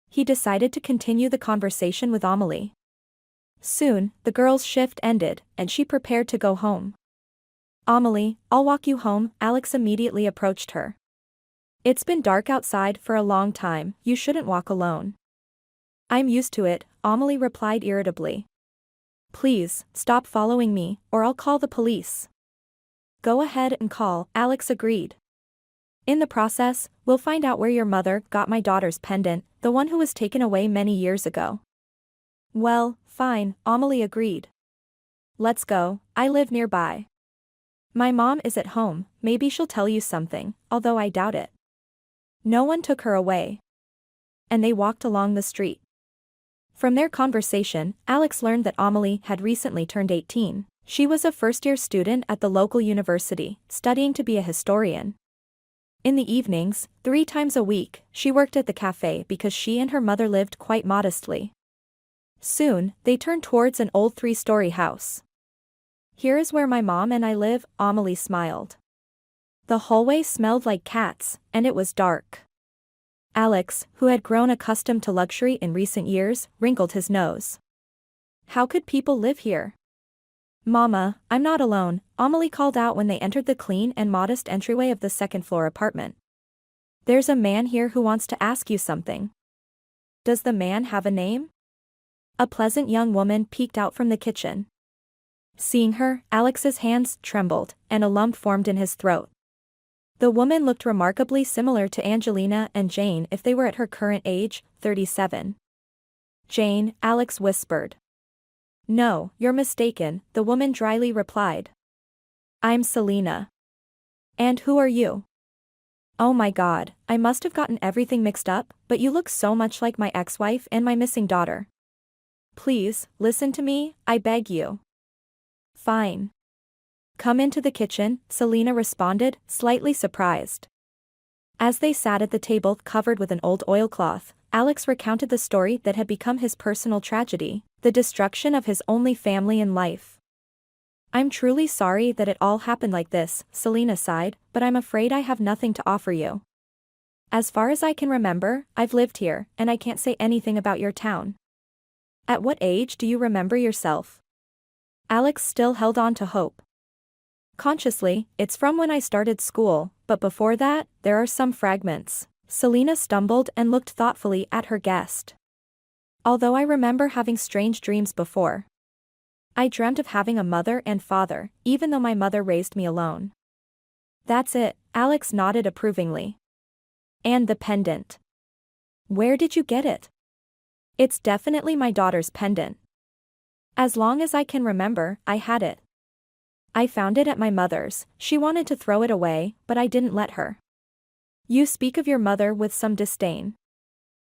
He decided to continue the conversation with Amelie. Soon, the girl's shift ended, and she prepared to go home. Amelie, I'll walk you home, Alex immediately approached her. It's been dark outside for a long time, you shouldn't walk alone. I'm used to it, Amelie replied irritably. Please, stop following me, or I'll call the police. Go ahead and call, Alex agreed. In the process, we'll find out where your mother got my daughter's pendant, the one who was taken away many years ago. Well, fine, Amelie agreed. Let's go, I live nearby. My mom is at home, maybe she'll tell you something, although I doubt it. No one took her away. And they walked along the street. From their conversation, Alex learned that Amelie had recently turned 18. She was a first-year student at the local university, studying to be a historian. In the evenings, 3 times a week, she worked at the cafe because she and her mother lived quite modestly. Soon, they turned towards an old 3-story house. Here is where my mom and I live, Amelie smiled. The hallway smelled like cats, and it was dark. Alex, who had grown accustomed to luxury in recent years, wrinkled his nose. How could people live here? Mama, I'm not alone, Amelie called out when they entered the clean and modest entryway of the second-floor apartment. There's a man here who wants to ask you something. Does the man have a name? A pleasant young woman peeked out from the kitchen. Seeing her, Alex's hands trembled, and a lump formed in his throat. The woman looked remarkably similar to Angelina and Jane if they were at her current age, 37. Jane, Alex whispered. No, you're mistaken, the woman dryly replied. I'm Selena. And who are you? Oh my God, I must have gotten everything mixed up, but you look so much like my ex-wife and my missing daughter. Please, listen to me, I beg you. Fine. Come into the kitchen, Selena responded, slightly surprised. As they sat at the table covered with an old oilcloth, Alex recounted the story that had become his personal tragedy, the destruction of his only family in life. I'm truly sorry that it all happened like this, Selena sighed, but I'm afraid I have nothing to offer you. As far as I can remember, I've lived here, and I can't say anything about your town. At what age do you remember yourself? Alex still held on to hope. Consciously, it's from when I started school, but before that, there are some fragments. Selena stumbled and looked thoughtfully at her guest. Although I remember having strange dreams before. I dreamt of having a mother and father, even though my mother raised me alone. That's it, Alex nodded approvingly. And the pendant. Where did you get it? It's definitely my daughter's pendant. As long as I can remember, I had it. I found it at my mother's, she wanted to throw it away, but I didn't let her. You speak of your mother with some disdain.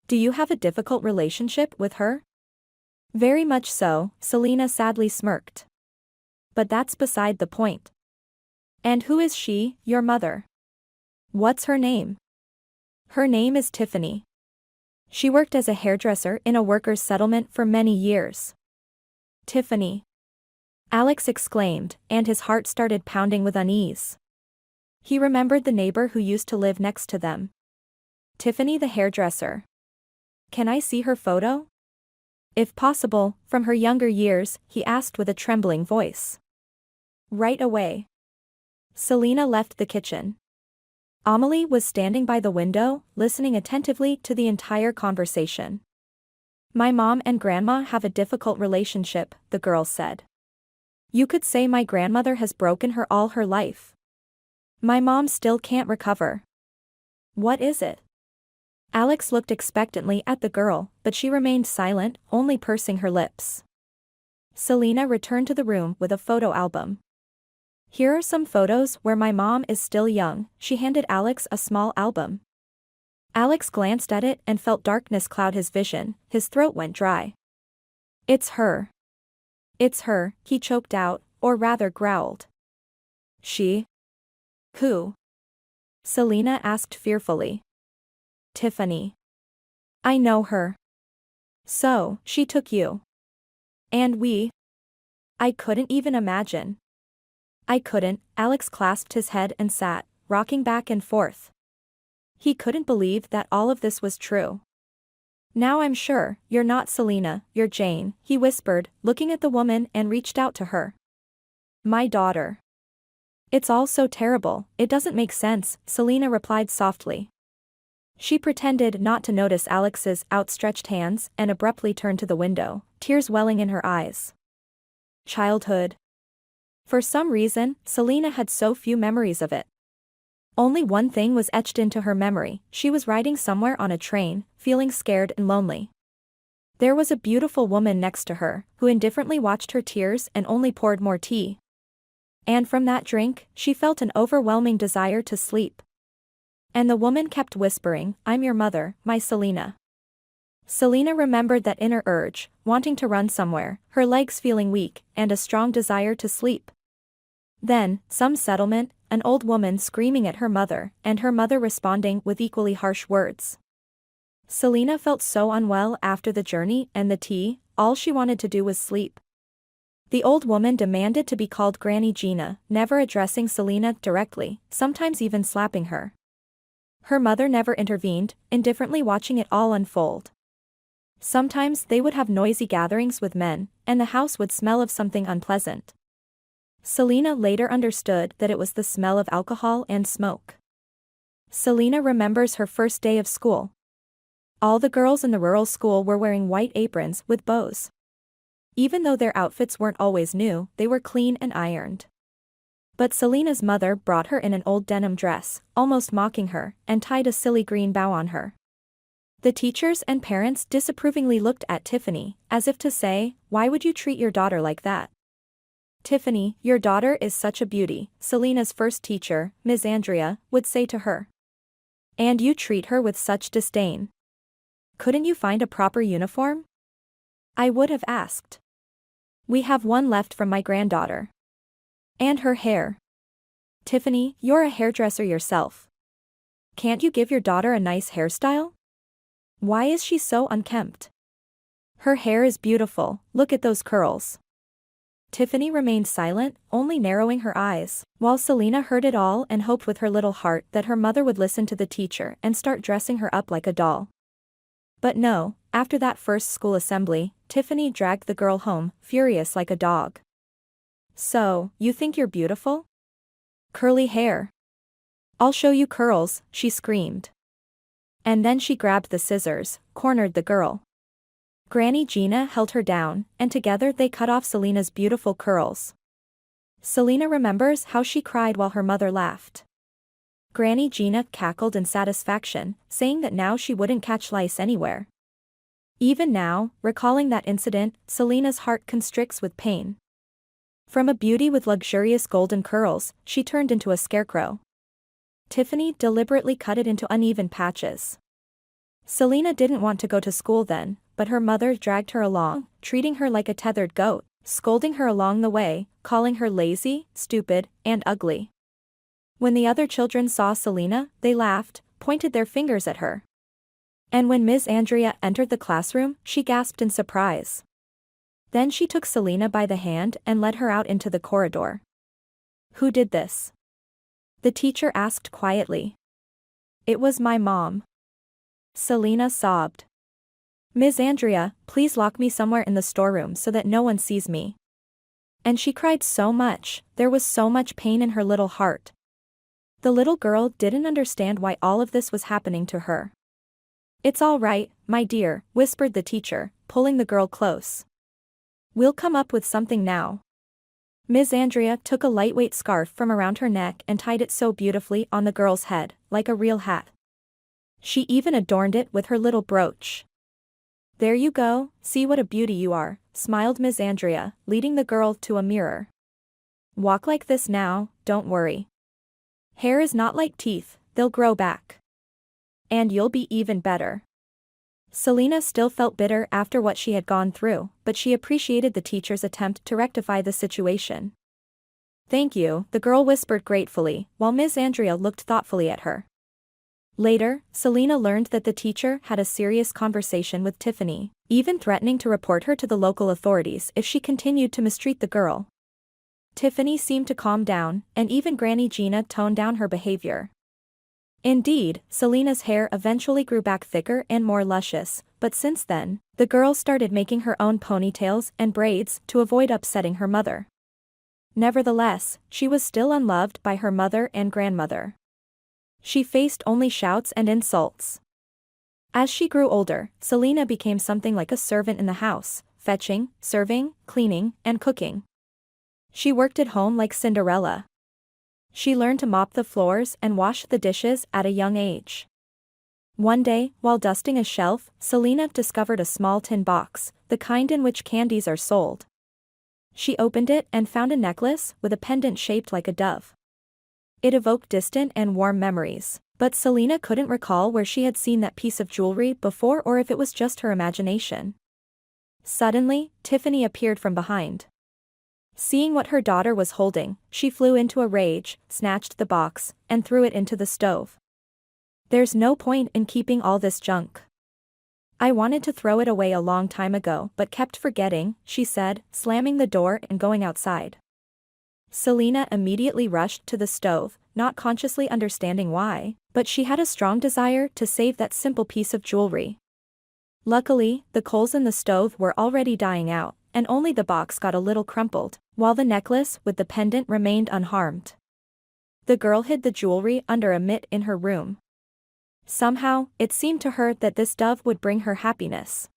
Do you have a difficult relationship with her? Very much so, Selena sadly smirked. But that's beside the point. And who is she, your mother? What's her name? Her name is Tiffany. She worked as a hairdresser in a workers' settlement for many years. Tiffany. Alex exclaimed, and his heart started pounding with unease. He remembered the neighbor who used to live next to them. Tiffany the hairdresser. Can I see her photo? If possible, from her younger years, he asked with a trembling voice. Right away. Selena left the kitchen. Amelie was standing by the window, listening attentively to the entire conversation. My mom and grandma have a difficult relationship, the girl said. You could say my grandmother has broken her all her life. My mom still can't recover. What is it? Alex looked expectantly at the girl, but she remained silent, only pursing her lips. Selena returned to the room with a photo album. Here are some photos where my mom is still young, she handed Alex a small album. Alex glanced at it and felt darkness cloud his vision, his throat went dry. It's her. It's her, he choked out, or rather growled. She? Who? Selena asked fearfully. Tiffany. I know her. So, she took you. And we? I couldn't even imagine. I couldn't, Alex clasped his head and sat, rocking back and forth. He couldn't believe that all of this was true. Now I'm sure, you're not Selena, you're Jane, he whispered, looking at the woman and reached out to her. My daughter. It's all so terrible, it doesn't make sense, Selena replied softly. She pretended not to notice Alex's outstretched hands and abruptly turned to the window, tears welling in her eyes. Childhood. For some reason, Selena had so few memories of it. Only one thing was etched into her memory, she was riding somewhere on a train, feeling scared and lonely. There was a beautiful woman next to her, who indifferently watched her tears and only poured more tea. And from that drink, she felt an overwhelming desire to sleep. And the woman kept whispering, I'm your mother, my Selena. Selena remembered that inner urge, wanting to run somewhere, her legs feeling weak, and a strong desire to sleep. Then, some settlement, an old woman screaming at her mother, and her mother responding with equally harsh words. Selena felt so unwell after the journey and the tea, all she wanted to do was sleep. The old woman demanded to be called Granny Gina, never addressing Selena directly, sometimes even slapping her. Her mother never intervened, indifferently watching it all unfold. Sometimes they would have noisy gatherings with men, and the house would smell of something unpleasant. Selena later understood that it was the smell of alcohol and smoke. Selena remembers her first day of school. All the girls in the rural school were wearing white aprons with bows. Even though their outfits weren't always new, they were clean and ironed. But Selena's mother brought her in an old denim dress, almost mocking her, and tied a silly green bow on her. The teachers and parents disapprovingly looked at Tiffany, as if to say, why would you treat your daughter like that? Tiffany, your daughter is such a beauty, Selena's first teacher, Ms. Andrea, would say to her. And you treat her with such disdain. Couldn't you find a proper uniform? I would have asked. We have one left from my granddaughter. And her hair. Tiffany, you're a hairdresser yourself. Can't you give your daughter a nice hairstyle? Why is she so unkempt? Her hair is beautiful, look at those curls. Tiffany remained silent, only narrowing her eyes, while Selena heard it all and hoped with her little heart that her mother would listen to the teacher and start dressing her up like a doll. But no, after that first school assembly, Tiffany dragged the girl home, furious like a dog. So, you think you're beautiful? Curly hair. I'll show you curls, she screamed. And then she grabbed the scissors, cornered the girl. Granny Gina held her down, and together they cut off Selena's beautiful curls. Selena remembers how she cried while her mother laughed. Granny Gina cackled in satisfaction, saying that now she wouldn't catch lice anywhere. Even now, recalling that incident, Selena's heart constricts with pain. From a beauty with luxurious golden curls, she turned into a scarecrow. Tiffany deliberately cut it into uneven patches. Selena didn't want to go to school then, but her mother dragged her along, treating her like a tethered goat, scolding her along the way, calling her lazy, stupid, and ugly. When the other children saw Selena, they laughed, pointed their fingers at her. And when Ms. Andrea entered the classroom, she gasped in surprise. Then she took Selena by the hand and led her out into the corridor. Who did this? The teacher asked quietly. It was my mom. Selena sobbed. Ms. Andrea, please lock me somewhere in the storeroom so that no one sees me. And she cried so much, there was so much pain in her little heart. The little girl didn't understand why all of this was happening to her. It's all right, my dear, whispered the teacher, pulling the girl close. We'll come up with something now. Ms. Andrea took a lightweight scarf from around her neck and tied it so beautifully on the girl's head, like a real hat. She even adorned it with her little brooch. There you go, see what a beauty you are, smiled Ms. Andrea, leading the girl to a mirror. Walk like this now, don't worry. Hair is not like teeth, they'll grow back. And you'll be even better. Selena still felt bitter after what she had gone through, but she appreciated the teacher's attempt to rectify the situation. "Thank you," the girl whispered gratefully, while Miss Andrea looked thoughtfully at her. Later, Selena learned that the teacher had a serious conversation with Tiffany, even threatening to report her to the local authorities if she continued to mistreat the girl. Tiffany seemed to calm down, and even Granny Gina toned down her behavior. Indeed, Selena's hair eventually grew back thicker and more luscious, but since then, the girl started making her own ponytails and braids to avoid upsetting her mother. Nevertheless, she was still unloved by her mother and grandmother. She faced only shouts and insults. As she grew older, Selena became something like a servant in the house, fetching, serving, cleaning, and cooking. She worked at home like Cinderella. She learned to mop the floors and wash the dishes at a young age. One day, while dusting a shelf, Selena discovered a small tin box, the kind in which candies are sold. She opened it and found a necklace with a pendant shaped like a dove. It evoked distant and warm memories, but Selena couldn't recall where she had seen that piece of jewelry before or if it was just her imagination. Suddenly, Tiffany appeared from behind. Seeing what her daughter was holding, she flew into a rage, snatched the box, and threw it into the stove. "There's no point in keeping all this junk. I wanted to throw it away a long time ago but kept forgetting," she said, slamming the door and going outside. Selena immediately rushed to the stove, not consciously understanding why, but she had a strong desire to save that simple piece of jewelry. Luckily, the coals in the stove were already dying out, and only the box got a little crumpled, while the necklace with the pendant remained unharmed. The girl hid the jewelry under a mitt in her room. Somehow, it seemed to her that this dove would bring her happiness.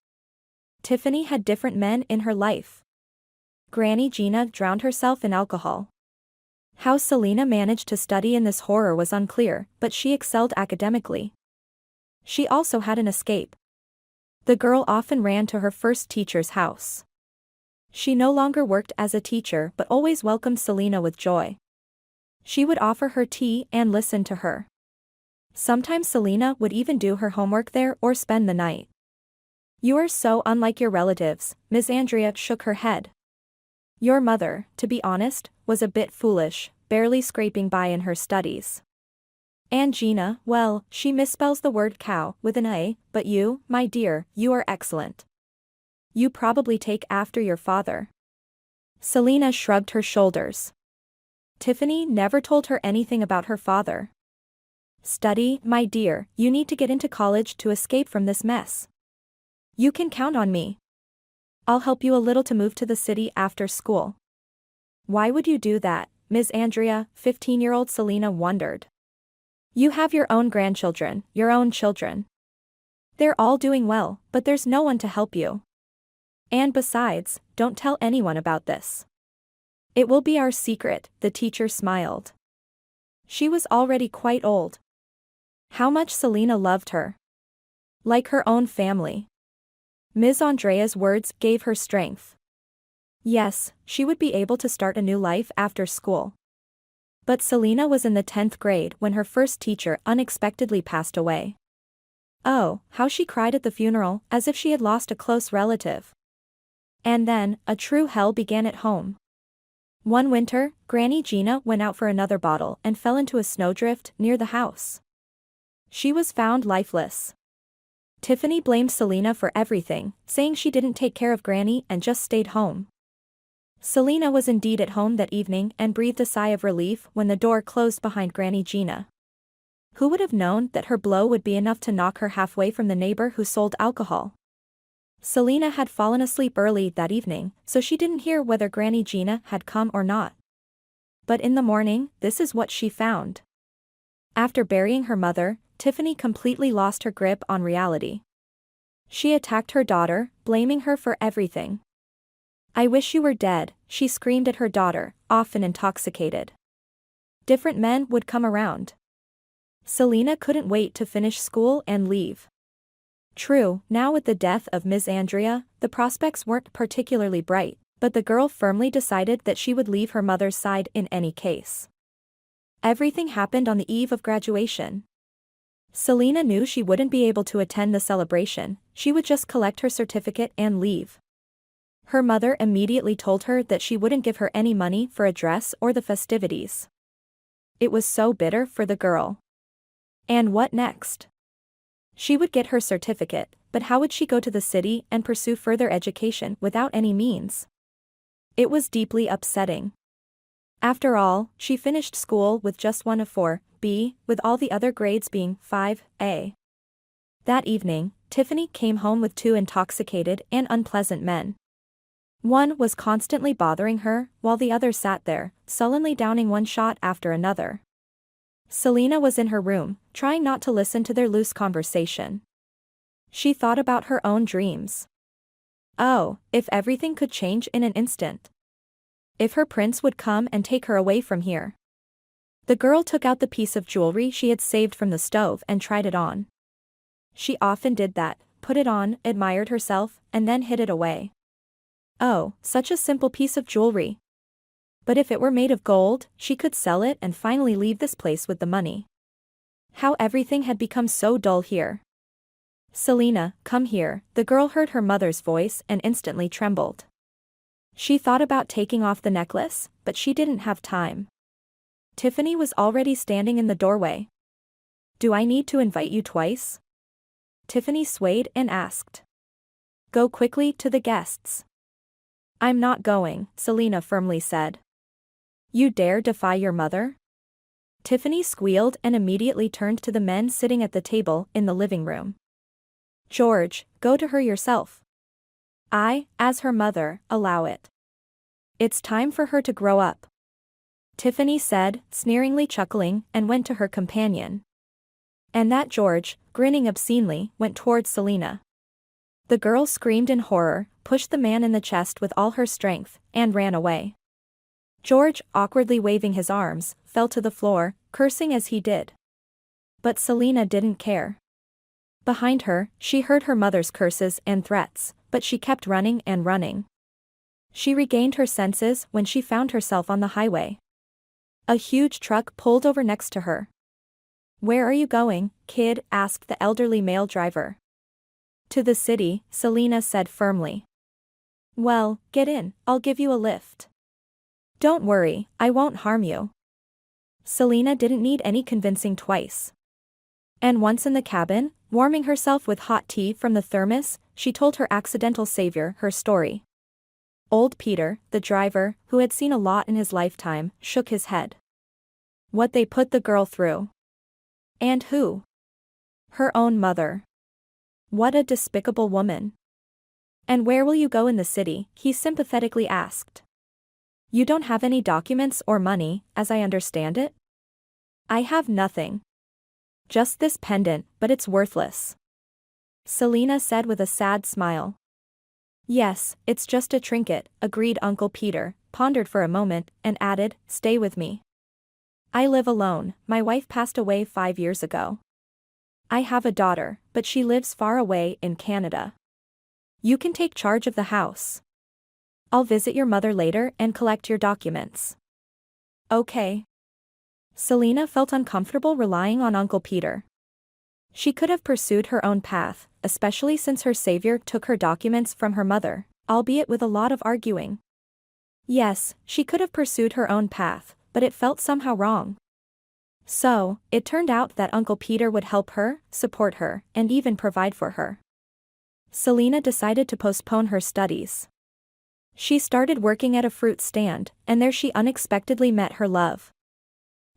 Tiffany had different men in her life. Granny Gina drowned herself in alcohol. How Selena managed to study in this horror was unclear, but she excelled academically. She also had an escape. The girl often ran to her first teacher's house. She no longer worked as a teacher but always welcomed Selena with joy. She would offer her tea and listen to her. Sometimes Selena would even do her homework there or spend the night. "You are so unlike your relatives," Miss Andrea shook her head. "Your mother, to be honest, was a bit foolish, barely scraping by in her studies. And Gina, well, she misspells the word cow with an A, but you, my dear, you are excellent. You probably take after your father." Selena shrugged her shoulders. Tiffany never told her anything about her father. "Study, my dear, you need to get into college to escape from this mess. You can count on me. I'll help you a little to move to the city after school." "Why would you do that, Miss Andrea?" 15-year-old Selena wondered. "You have your own grandchildren, your own children. They're all doing well, but there's no one to help you. And besides, don't tell anyone about this. It will be our secret," the teacher smiled. She was already quite old. How much Selena loved her. Like her own family. Ms. Andrea's words gave her strength. Yes, she would be able to start a new life after school. But Selena was in the 10th grade when her first teacher unexpectedly passed away. Oh, how she cried at the funeral, as if she had lost a close relative. And then, a true hell began at home. One winter, Granny Gina went out for another bottle and fell into a snowdrift near the house. She was found lifeless. Tiffany blamed Selena for everything, saying she didn't take care of Granny and just stayed home. Selena was indeed at home that evening and breathed a sigh of relief when the door closed behind Granny Gina. Who would have known that her blow would be enough to knock her halfway from the neighbor who sold alcohol? Selena had fallen asleep early that evening, so she didn't hear whether Granny Gina had come or not. But in the morning, this is what she found. After burying her mother, Tiffany completely lost her grip on reality. She attacked her daughter, blaming her for everything. "I wish you were dead," she screamed at her daughter, often intoxicated. Different men would come around. Selena couldn't wait to finish school and leave. True, now with the death of Ms. Andrea, the prospects weren't particularly bright, but the girl firmly decided that she would leave her mother's side in any case. Everything happened on the eve of graduation. Selena knew she wouldn't be able to attend the celebration, she would just collect her certificate and leave. Her mother immediately told her that she wouldn't give her any money for a dress or the festivities. It was so bitter for the girl. And what next? She would get her certificate, but how would she go to the city and pursue further education without any means? It was deeply upsetting. After all, she finished school with just one of 4B, with all the other grades being 5A. That evening, Tiffany came home with two intoxicated and unpleasant men. One was constantly bothering her, while the other sat there, sullenly downing one shot after another. Selena was in her room, trying not to listen to their loose conversation. She thought about her own dreams. Oh, if everything could change in an instant. If her prince would come and take her away from here. The girl took out the piece of jewelry she had saved from the stove and tried it on. She often did that, put it on, admired herself, and then hid it away. Oh, such a simple piece of jewelry. But if it were made of gold, she could sell it and finally leave this place with the money. How everything had become so dull here. Selena, come here, the girl heard her mother's voice and instantly trembled. She thought about taking off the necklace, but she didn't have time. Tiffany was already standing in the doorway. Do I need to invite you twice? Tiffany swayed and asked. Go quickly to the guests. I'm not going, Selena firmly said. You dare defy your mother? Tiffany squealed and immediately turned to the men sitting at the table in the living room. George, go to her yourself. I, as her mother, allow it. It's time for her to grow up. Tiffany said, sneeringly chuckling, and went to her companion. And that George, grinning obscenely, went towards Selena. The girl screamed in horror, pushed the man in the chest with all her strength, and ran away. George, awkwardly waving his arms, fell to the floor, cursing as he did. But Selena didn't care. Behind her, she heard her mother's curses and threats, but she kept running and running. She regained her senses when she found herself on the highway. A huge truck pulled over next to her. Where are you going, kid? Asked the elderly male driver. To the city, Selena said firmly. Well, get in, I'll give you a lift. Don't worry, I won't harm you. Selena didn't need any convincing twice. And once in the cabin, warming herself with hot tea from the thermos, she told her accidental savior her story. Old Peter, the driver, who had seen a lot in his lifetime, shook his head. What they put the girl through. And who? Her own mother. What a despicable woman. And where will you go in the city? He sympathetically asked. You don't have any documents or money, as I understand it? I have nothing. Just this pendant, but it's worthless. Selena said with a sad smile. Yes, it's just a trinket, agreed Uncle Peter, pondered for a moment, and added, stay with me. I live alone, my wife passed away 5 years ago. I have a daughter, but she lives far away in Canada. You can take charge of the house. I'll visit your mother later and collect your documents. Okay. Selena felt uncomfortable relying on Uncle Peter. She could have pursued her own path, especially since her savior took her documents from her mother, albeit with a lot of arguing. Yes, she could have pursued her own path, but it felt somehow wrong. So, it turned out that Uncle Peter would help her, support her, and even provide for her. Selena decided to postpone her studies. She started working at a fruit stand, and there she unexpectedly met her love.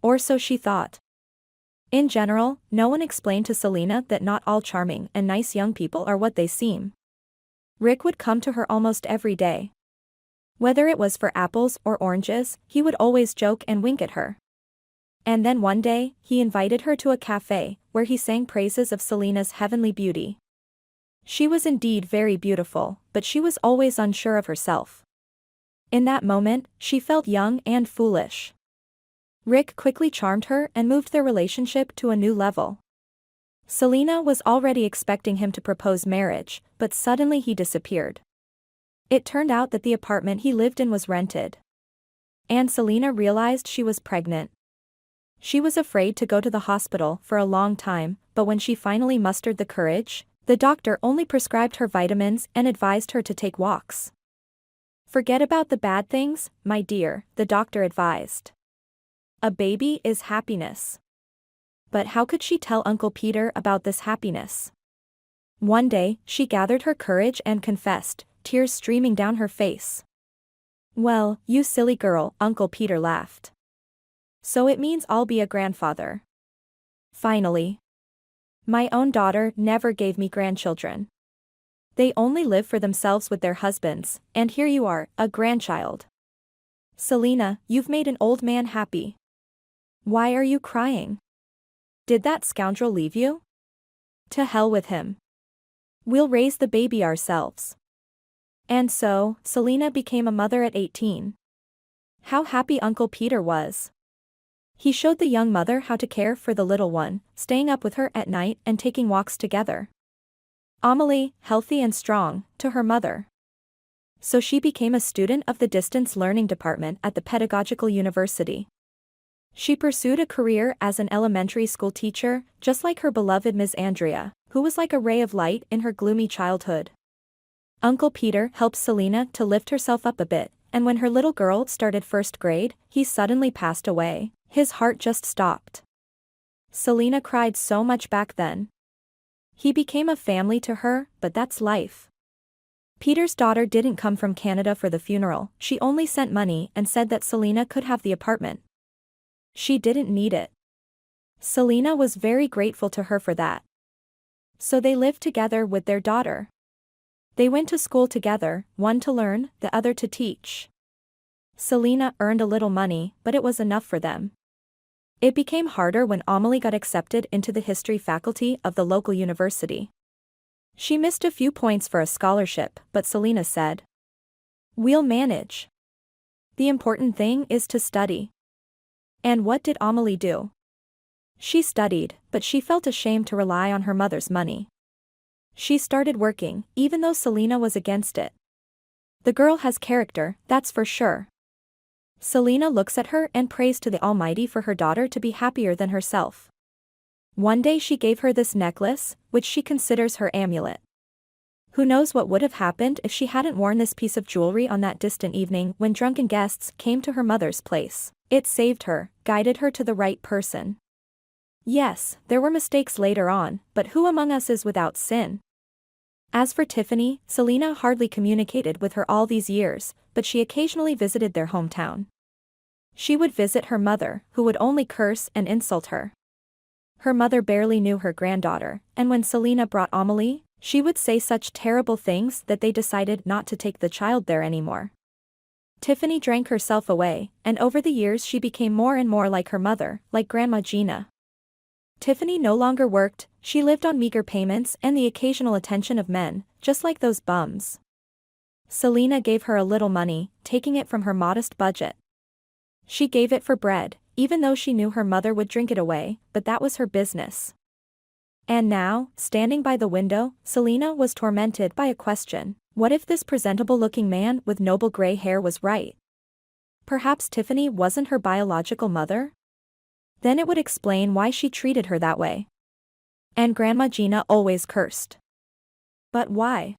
Or so she thought. In general, no one explained to Selena that not all charming and nice young people are what they seem. Rick would come to her almost every day. Whether it was for apples or oranges, he would always joke and wink at her. And then one day, he invited her to a cafe, where he sang praises of Selena's heavenly beauty. She was indeed very beautiful, but she was always unsure of herself. In that moment, she felt young and foolish. Rick quickly charmed her and moved their relationship to a new level. Selena was already expecting him to propose marriage, but suddenly he disappeared. It turned out that the apartment he lived in was rented. And Selena realized she was pregnant. She was afraid to go to the hospital for a long time, but when she finally mustered the courage, The doctor only prescribed her vitamins and advised her to take walks. Forget about the bad things, my dear, the doctor advised. A baby is happiness. But how could she tell Uncle Peter about this happiness? One day, she gathered her courage and confessed, tears streaming down her face. Well, you silly girl, Uncle Peter laughed. So it means I'll be a grandfather. Finally. My own daughter never gave me grandchildren. They only live for themselves with their husbands, and here you are, a grandchild. Selina, you've made an old man happy. Why are you crying? Did that scoundrel leave you? To hell with him. We'll raise the baby ourselves. And so, Selina became a mother at 18. How happy Uncle Peter was. He showed the young mother how to care for the little one, staying up with her at night and taking walks together. Amelie, healthy and strong, to her mother. So she became a student of the distance learning department at the pedagogical university. She pursued a career as an elementary school teacher, just like her beloved Ms. Andrea, who was like a ray of light in her gloomy childhood. Uncle Peter helped Selina to lift herself up a bit, and when her little girl started first grade, he suddenly passed away. His heart just stopped. Selina cried so much back then. He became a family to her, but that's life. Peter's daughter didn't come from Canada for the funeral, she only sent money and said that Selina could have the apartment. She didn't need it. Selina was very grateful to her for that. So they lived together with their daughter. They went to school together, one to learn, the other to teach. Selina earned a little money, but it was enough for them. It became harder when Amelie got accepted into the history faculty of the local university. She missed a few points for a scholarship, but Selina said, "We'll manage. The important thing is to study." And what did Amelie do? She studied, but she felt ashamed to rely on her mother's money. She started working, even though Selina was against it. The girl has character, that's for sure. Selina looks at her and prays to the Almighty for her daughter to be happier than herself. One day she gave her this necklace, which she considers her amulet. Who knows what would have happened if she hadn't worn this piece of jewelry on that distant evening when drunken guests came to her mother's place. It saved her, guided her to the right person. Yes, there were mistakes later on, but who among us is without sin? As for Tiffany, Selina hardly communicated with her all these years, but she occasionally visited their hometown. She would visit her mother, who would only curse and insult her. Her mother barely knew her granddaughter, and when Selina brought Amelie, she would say such terrible things that they decided not to take the child there anymore. Tiffany drank herself away, and over the years she became more and more like her mother, like Grandma Gina. Tiffany no longer worked, she lived on meager payments and the occasional attention of men, just like those bums. Selina gave her a little money, taking it from her modest budget. She gave it for bread, even though she knew her mother would drink it away, but that was her business. And now, standing by the window, Selina was tormented by a question. What if this presentable-looking man with noble gray hair was right? Perhaps Tiffany wasn't her biological mother? Then it would explain why she treated her that way. And Grandma Gina always cursed. But why?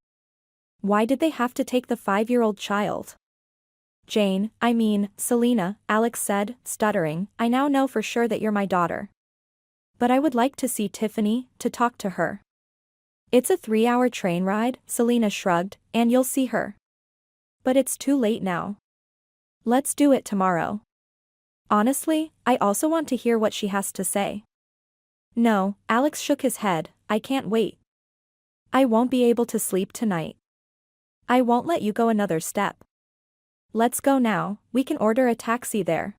Why did they have to take the 5-year-old child? Selina, Alex said, stuttering, I now know for sure that you're my daughter. But I would like to see Tiffany, to talk to her. It's a 3-hour train ride, Selina shrugged, and you'll see her. But it's too late now. Let's do it tomorrow. Honestly, I also want to hear what she has to say. No, Alex shook his head, I can't wait. I won't be able to sleep tonight. I won't let you go another step. Let's go now, we can order a taxi there.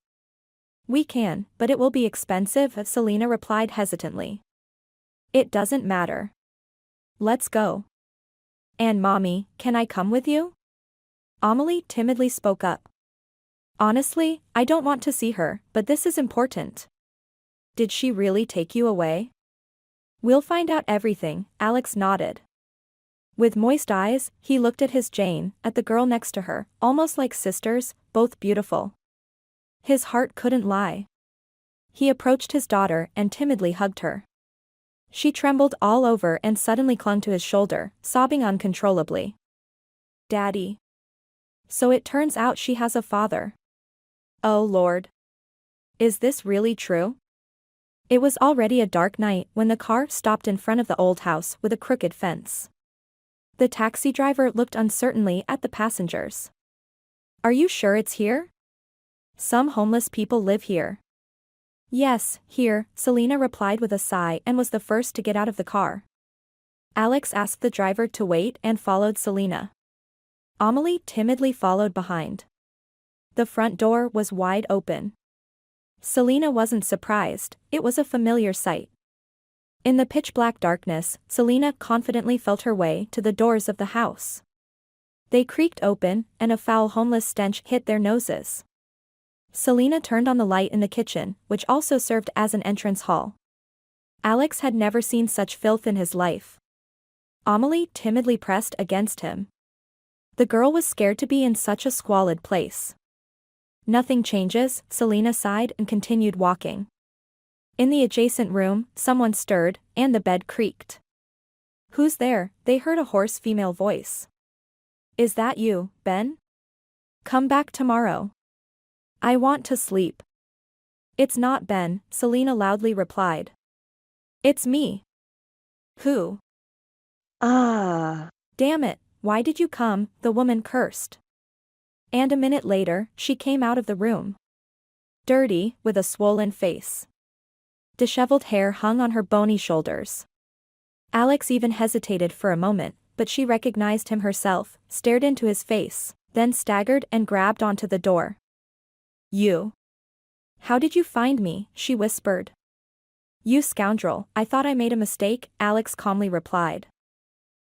We can, but it will be expensive, Selina replied hesitantly. It doesn't matter. Let's go. And Mommy, can I come with you? Amelie timidly spoke up. Honestly, I don't want to see her, but this is important. Did she really take you away? We'll find out everything, Alex nodded. With moist eyes, he looked at his Jane, at the girl next to her, almost like sisters, both beautiful. His heart couldn't lie. He approached his daughter and timidly hugged her. She trembled all over and suddenly clung to his shoulder, sobbing uncontrollably. Daddy. So it turns out she has a father. Oh Lord. Is this really true? It was already a dark night when the car stopped in front of the old house with a crooked fence. The taxi driver looked uncertainly at the passengers. Are you sure it's here? Some homeless people live here. Yes, here, Selena replied with a sigh and was the first to get out of the car. Alex asked the driver to wait and followed Selena. Amelie timidly followed behind. The front door was wide open. Selena wasn't surprised, it was a familiar sight. In the pitch-black darkness, Selena confidently felt her way to the doors of the house. They creaked open, and a foul homeless stench hit their noses. Selena turned on the light in the kitchen, which also served as an entrance hall. Alex had never seen such filth in his life. Amelie timidly pressed against him. The girl was scared to be in such a squalid place. Nothing changes, Selena sighed and continued walking. In the adjacent room, someone stirred, and the bed creaked. Who's there? They heard a hoarse female voice. Is that you, Ben? Come back tomorrow. I want to sleep. It's not Ben, Selena loudly replied. It's me. Who? Damn it, why did you come? The woman cursed. And a minute later, she came out of the room. Dirty, with a swollen face. Disheveled hair hung on her bony shoulders. Alex even hesitated for a moment, but she recognized him herself, stared into his face, then staggered and grabbed onto the door. You. How did you find me? She whispered. You scoundrel, I thought I made a mistake, Alex calmly replied.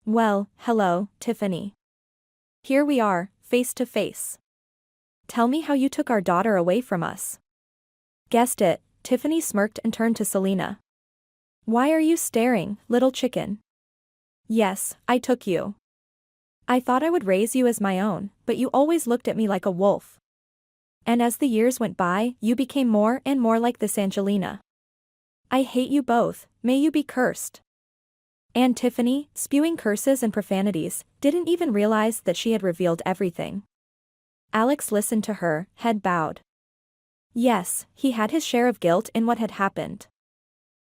Well, hello, Tiffany. Here we are, face to face. Tell me how you took our daughter away from us. Guessed it, Tiffany smirked and turned to Selena. Why are you staring, little chicken? Yes, I took you. I thought I would raise you as my own, but you always looked at me like a wolf. And as the years went by, you became more and more like this Angelina. I hate you both, may you be cursed. And Tiffany, spewing curses and profanities, didn't even realize that she had revealed everything. Alex listened to her, head bowed. Yes, he had his share of guilt in what had happened.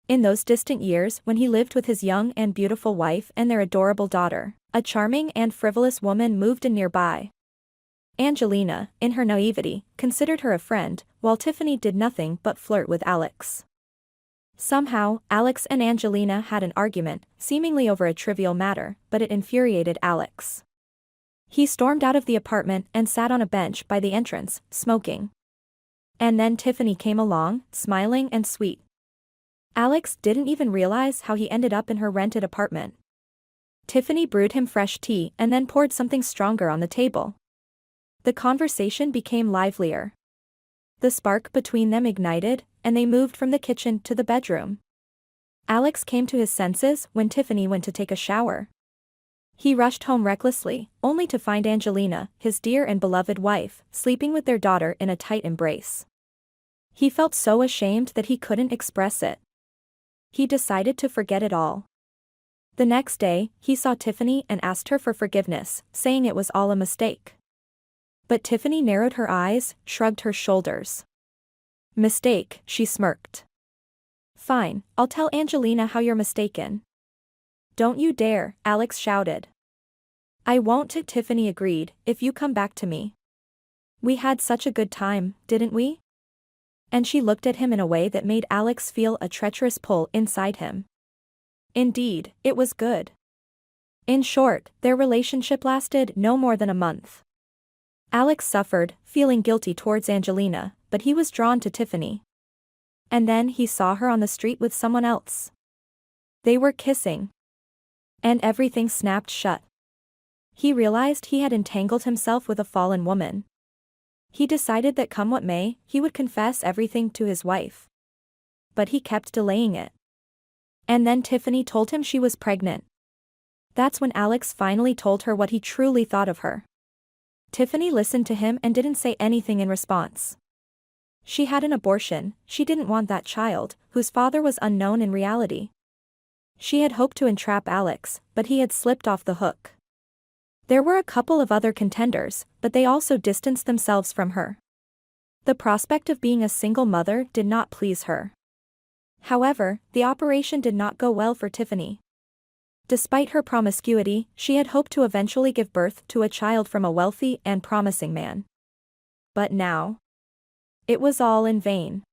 In those distant years when he lived with his young and beautiful wife and their adorable daughter, a charming and frivolous woman moved in nearby. Angelina, in her naivety, considered her a friend, while Tiffany did nothing but flirt with Alex. Somehow, Alex and Angelina had an argument, seemingly over a trivial matter, but it infuriated Alex. He stormed out of the apartment and sat on a bench by the entrance, smoking. And then Tiffany came along, smiling and sweet. Alex didn't even realize how he ended up in her rented apartment. Tiffany brewed him fresh tea and then poured something stronger on the table. The conversation became livelier. The spark between them ignited, and they moved from the kitchen to the bedroom. Alex came to his senses when Tiffany went to take a shower. He rushed home recklessly, only to find Angelina, his dear and beloved wife, sleeping with their daughter in a tight embrace. He felt so ashamed that he couldn't express it. He decided to forget it all. The next day, he saw Tiffany and asked her for forgiveness, saying it was all a mistake. But Tiffany narrowed her eyes, shrugged her shoulders. Mistake, she smirked. Fine, I'll tell Angelina how you're mistaken. Don't you dare, Alex shouted. I won't, Tiffany agreed, if you come back to me. We had such a good time, didn't we? And she looked at him in a way that made Alex feel a treacherous pull inside him. Indeed, it was good. In short, their relationship lasted no more than a month. Alex suffered, feeling guilty towards Angelina, but he was drawn to Tiffany. And then he saw her on the street with someone else. They were kissing. And everything snapped shut. He realized he had entangled himself with a fallen woman. He decided that come what may, he would confess everything to his wife. But he kept delaying it. And then Tiffany told him she was pregnant. That's when Alex finally told her what he truly thought of her. Tiffany listened to him and didn't say anything in response. She had an abortion, she didn't want that child, whose father was unknown in reality. She had hoped to entrap Alex, but he had slipped off the hook. There were a couple of other contenders, but they also distanced themselves from her. The prospect of being a single mother did not please her. However, the operation did not go well for Tiffany. Despite her promiscuity, she had hoped to eventually give birth to a child from a wealthy and promising man. But now, it was all in vain.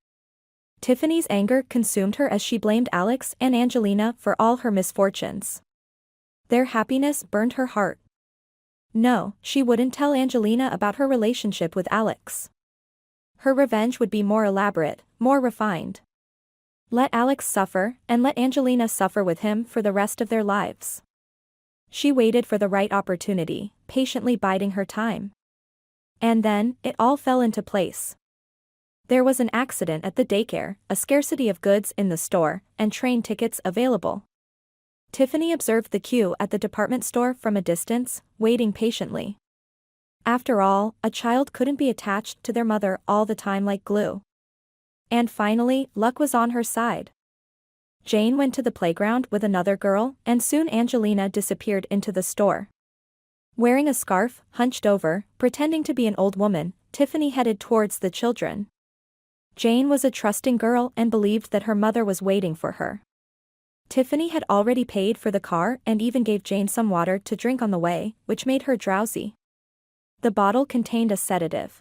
Tiffany's anger consumed her as she blamed Alex and Angelina for all her misfortunes. Their happiness burned her heart. No, she wouldn't tell Angelina about her relationship with Alex. Her revenge would be more elaborate, more refined. Let Alex suffer, and let Angelina suffer with him for the rest of their lives. She waited for the right opportunity, patiently biding her time. And then, it all fell into place. There was an accident at the daycare, a scarcity of goods in the store, and train tickets available. Tiffany observed the queue at the department store from a distance, waiting patiently. After all, a child couldn't be attached to their mother all the time like glue. And finally, luck was on her side. Jane went to the playground with another girl, and soon Angelina disappeared into the store. Wearing a scarf, hunched over, pretending to be an old woman, Tiffany headed towards the children. Jane was a trusting girl and believed that her mother was waiting for her. Tiffany had already paid for the car and even gave Jane some water to drink on the way, which made her drowsy. The bottle contained a sedative.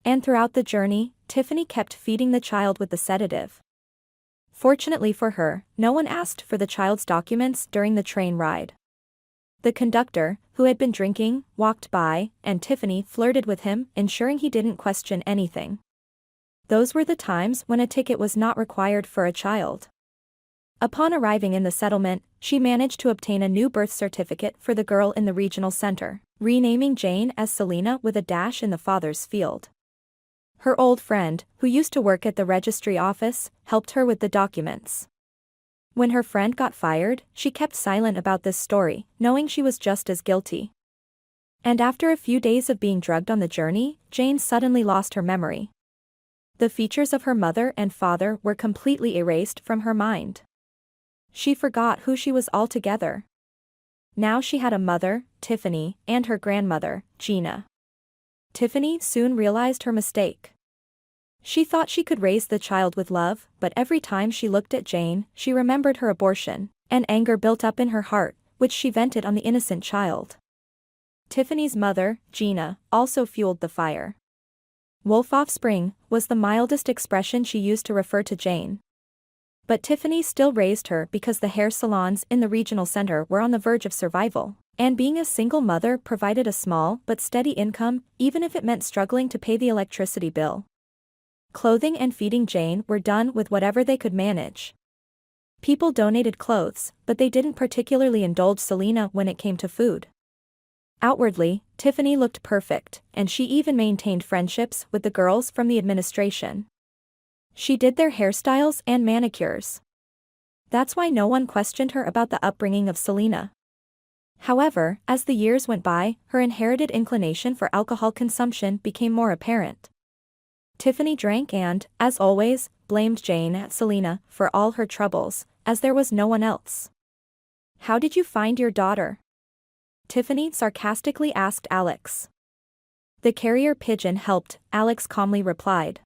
And throughout the journey, Tiffany kept feeding the child with the sedative. Fortunately for her, no one asked for the child's documents during the train ride. The conductor, who had been drinking, walked by, and Tiffany flirted with him, ensuring he didn't question anything. Those were the times when a ticket was not required for a child. Upon arriving in the settlement, she managed to obtain a new birth certificate for the girl in the regional center, renaming Jane as Selena with a dash in the father's field. Her old friend, who used to work at the registry office, helped her with the documents. When her friend got fired, she kept silent about this story, knowing she was just as guilty. And after a few days of being drugged on the journey, Jane suddenly lost her memory. The features of her mother and father were completely erased from her mind. She forgot who she was altogether. Now she had a mother, Tiffany, and her grandmother, Gina. Tiffany soon realized her mistake. She thought she could raise the child with love, but every time she looked at Jane, she remembered her abortion, and anger built up in her heart, which she vented on the innocent child. Tiffany's mother, Gina, also fueled the fire. Wolf offspring was the mildest expression she used to refer to Jane. But Tiffany still raised her because the hair salons in the regional center were on the verge of survival, and being a single mother provided a small but steady income, even if it meant struggling to pay the electricity bill. Clothing and feeding Jane were done with whatever they could manage. People donated clothes, but they didn't particularly indulge Selena when it came to food. Outwardly, Tiffany looked perfect, and she even maintained friendships with the girls from the administration. She did their hairstyles and manicures. That's why no one questioned her about the upbringing of Selena. However, as the years went by, her inherited inclination for alcohol consumption became more apparent. Tiffany drank and, as always, blamed Jane at Selena for all her troubles, as there was no one else. "How did you find your daughter?" Tiffany sarcastically asked Alex. "The carrier pigeon helped," Alex calmly replied.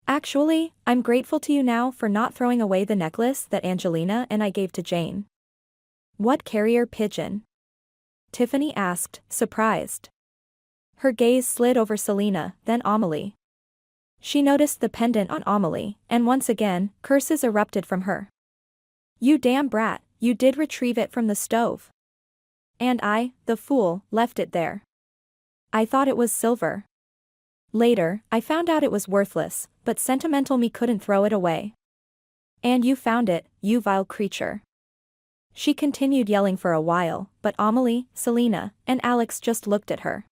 "Actually, I'm grateful to you now for not throwing away the necklace that Angelina and I gave to Jane." "What carrier pigeon?" Tiffany asked, surprised. Her gaze slid over Selena, then Amelie. She noticed the pendant on Amelie, and once again, curses erupted from her. "You damn brat, you did retrieve it from the stove. And I, the fool, left it there. I thought it was silver. Later, I found out it was worthless, but sentimental me couldn't throw it away. And you found it, you vile creature." She continued yelling for a while, but Amelie, Selena, and Alex just looked at her.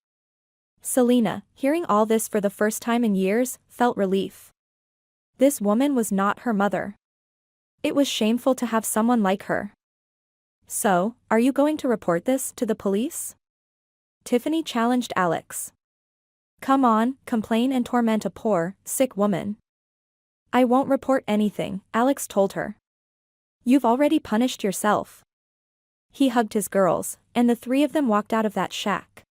Selena, hearing all this for the first time in years, felt relief. This woman was not her mother. It was shameful to have someone like her. "So, are you going to report this to the police?" Tiffany challenged Alex. "Come on, complain and torment a poor, sick woman." "I won't report anything," Alex told her. You've already punished yourself. He hugged his girls, and the three of them walked out of that shack.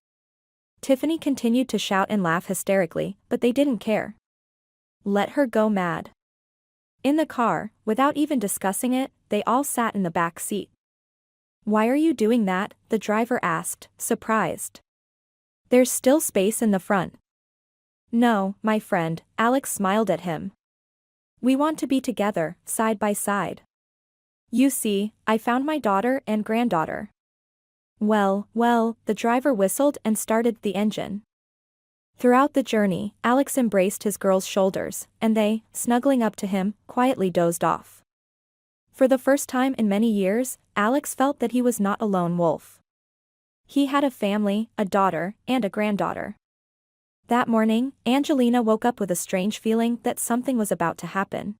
Tiffany continued to shout and laugh hysterically, but they didn't care. Let her go mad. In the car, without even discussing it, they all sat in the back seat. Why are you doing that? The driver asked, surprised. There's still space in the front. No, my friend, Alex smiled at him. We want to be together, side by side. You see, I found my daughter and granddaughter. Well, the driver whistled and started the engine. Throughout the journey, Alex embraced his girls' shoulders, and they, snuggling up to him, quietly dozed off. For the first time in many years, Alex felt that he was not a lone wolf. He had a family, a daughter, and a granddaughter. That morning, Angelina woke up with a strange feeling that something was about to happen.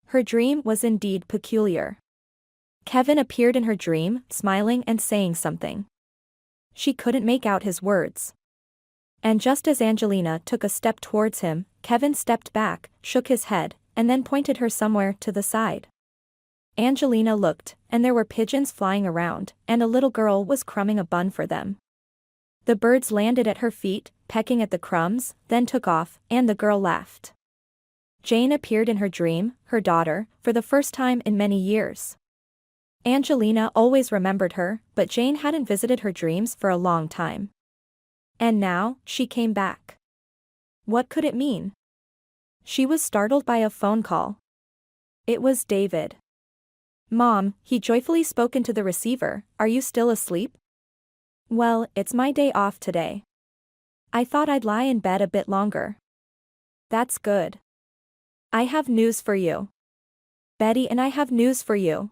Her dream was indeed peculiar. Kevin appeared in her dream, smiling and saying something. She couldn't make out his words. And just as Angelina took a step towards him, Kevin stepped back, shook his head, and then pointed her somewhere to the side. Angelina looked, and there were pigeons flying around, and a little girl was crumbing a bun for them. The birds landed at her feet, pecking at the crumbs, then took off, and the girl laughed. Jane appeared in her dream, her daughter, for the first time in many years. Angelina always remembered her, but Jane hadn't visited her dreams for a long time. And now, she came back. What could it mean? She was startled by a phone call. It was David. Mom, he joyfully spoke into the receiver, are you still asleep? Well, it's my day off today. I thought I'd lie in bed a bit longer. That's good. I have news for you. Betty and I have news for you.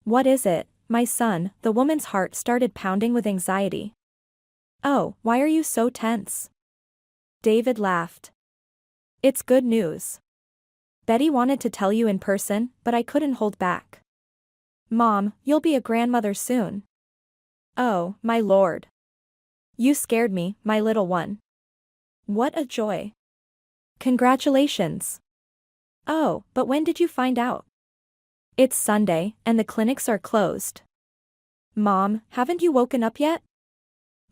What is it, my son? The woman's heart started pounding with anxiety. Oh, why are you so tense? David laughed. It's good news. Betty wanted to tell you in person, but I couldn't hold back. Mom, you'll be a grandmother soon. Oh, my lord. You scared me, my little one. What a joy. Congratulations. Oh, but when did you find out? It's Sunday, and the clinics are closed. Mom, haven't you woken up yet?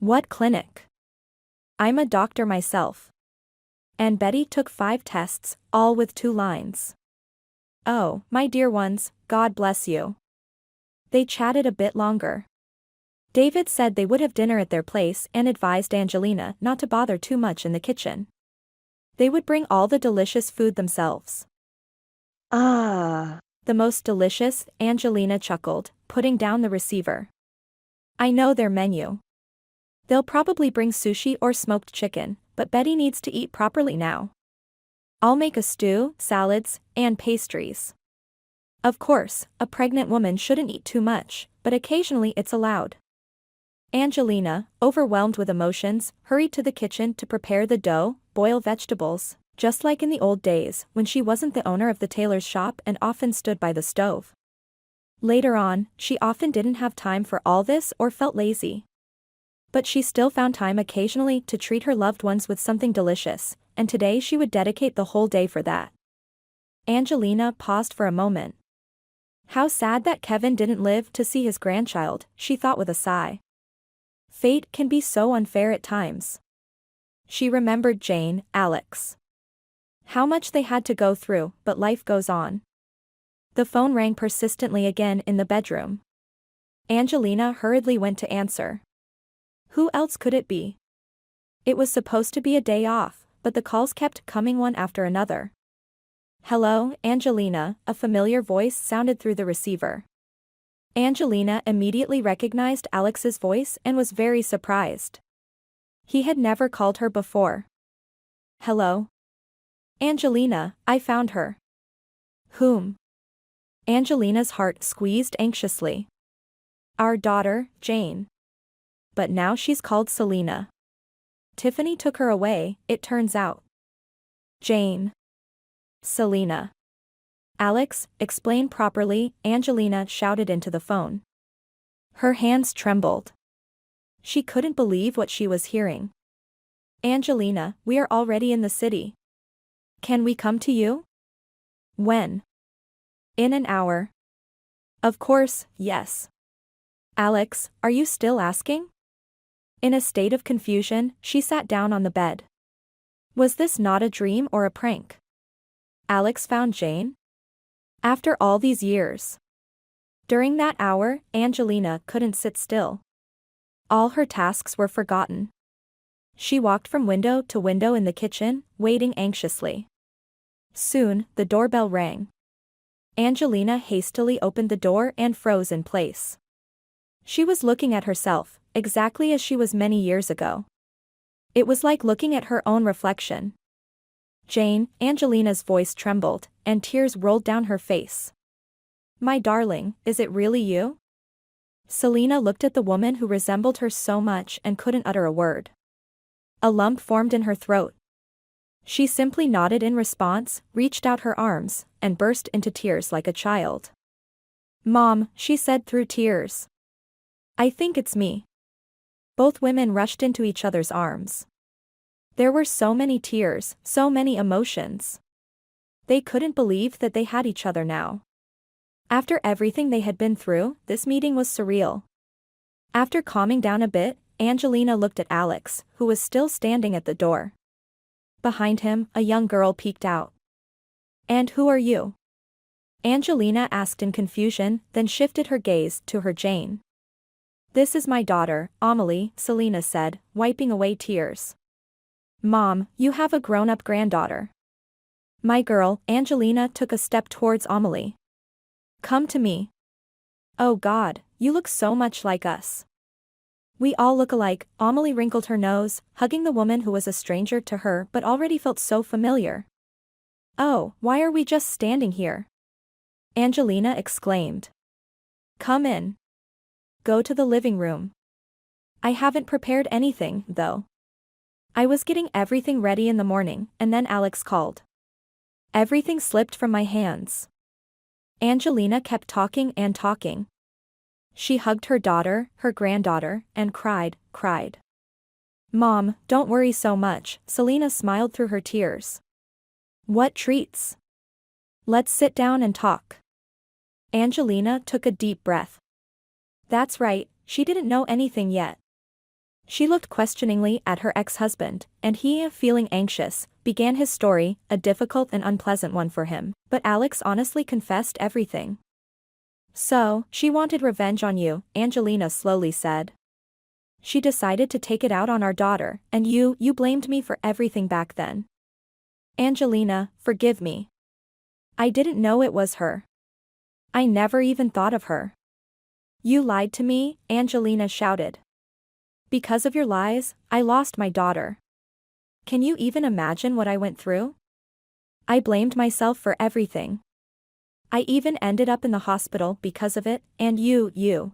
What clinic? I'm a doctor myself. And Betty took 5 tests, all with 2 lines. Oh, my dear ones, God bless you. They chatted a bit longer. David said they would have dinner at their place and advised Angelina not to bother too much in the kitchen. They would bring all the delicious food themselves. Ah. The most delicious, Angelina chuckled, putting down the receiver. I know their menu. They'll probably bring sushi or smoked chicken, but Betty needs to eat properly now. I'll make a stew, salads, and pastries. Of course, a pregnant woman shouldn't eat too much, but occasionally it's allowed. Angelina, overwhelmed with emotions, hurried to the kitchen to prepare the dough, boil vegetables, just like in the old days when she wasn't the owner of the tailor's shop and often stood by the stove. Later on, she often didn't have time for all this or felt lazy. But she still found time occasionally to treat her loved ones with something delicious, and today she would dedicate the whole day for that. Angelina paused for a moment. How sad that Kevin didn't live to see his grandchild, she thought with a sigh. Fate can be so unfair at times. She remembered Jane, Alex. How much they had to go through, but life goes on. The phone rang persistently again in the bedroom. Angelina hurriedly went to answer. Who else could it be? It was supposed to be a day off, but the calls kept coming one after another. Hello, Angelina, a familiar voice sounded through the receiver. Angelina immediately recognized Alex's voice and was very surprised. He had never called her before. Hello? Angelina, I found her. Whom? Angelina's heart squeezed anxiously. Our daughter, Jane. But now she's called Selena. Tiffany took her away, it turns out. Jane. Selena. Alex, explain properly, Angelina shouted into the phone. Her hands trembled. She couldn't believe what she was hearing. Angelina, we are already in the city. Can we come to you? When? In an hour. Of course, yes. Alex, are you still asking? In a state of confusion, she sat down on the bed. Was this not a dream or a prank? Alex found Jane? After all these years. During that hour, Angelina couldn't sit still. All her tasks were forgotten. She walked from window to window in the kitchen, waiting anxiously. Soon, the doorbell rang. Angelina hastily opened the door and froze in place. She was looking at herself, exactly as she was many years ago. It was like looking at her own reflection. Jane, Angelina's voice trembled, and tears rolled down her face. My darling, is it really you? Selina looked at the woman who resembled her so much and couldn't utter a word. A lump formed in her throat. She simply nodded in response, reached out her arms, and burst into tears like a child. Mom, she said through tears. I think it's me. Both women rushed into each other's arms. There were so many tears, so many emotions. They couldn't believe that they had each other now. After everything they had been through, this meeting was surreal. After calming down a bit, Angelina looked at Alex, who was still standing at the door. Behind him, a young girl peeked out. And who are you? Angelina asked in confusion, then shifted her gaze to her Jane. This is my daughter, Amelie, Selina said, wiping away tears. Mom, you have a grown-up granddaughter. My girl, Angelina took a step towards Amelie. Come to me. Oh God, you look so much like us. We all look alike, Amelie wrinkled her nose, hugging the woman who was a stranger to her but already felt so familiar. Oh, why are we just standing here? Angelina exclaimed. Come in. Go to the living room. I haven't prepared anything, though. I was getting everything ready in the morning, and then Alex called. Everything slipped from my hands. Angelina kept talking and talking. She hugged her daughter, her granddaughter, and cried. Mom, don't worry so much, Selina smiled through her tears. What treats? Let's sit down and talk. Angelina took a deep breath. That's right, she didn't know anything yet. She looked questioningly at her ex-husband, and he, feeling anxious, began his story, a difficult and unpleasant one for him, but Alex honestly confessed everything. So, she wanted revenge on you, Angelina slowly said. She decided to take it out on our daughter, and you blamed me for everything back then. Angelina, forgive me. I didn't know it was her. I never even thought of her. You lied to me, Angelina shouted. Because of your lies, I lost my daughter. Can you even imagine what I went through? I blamed myself for everything. I even ended up in the hospital because of it, and you.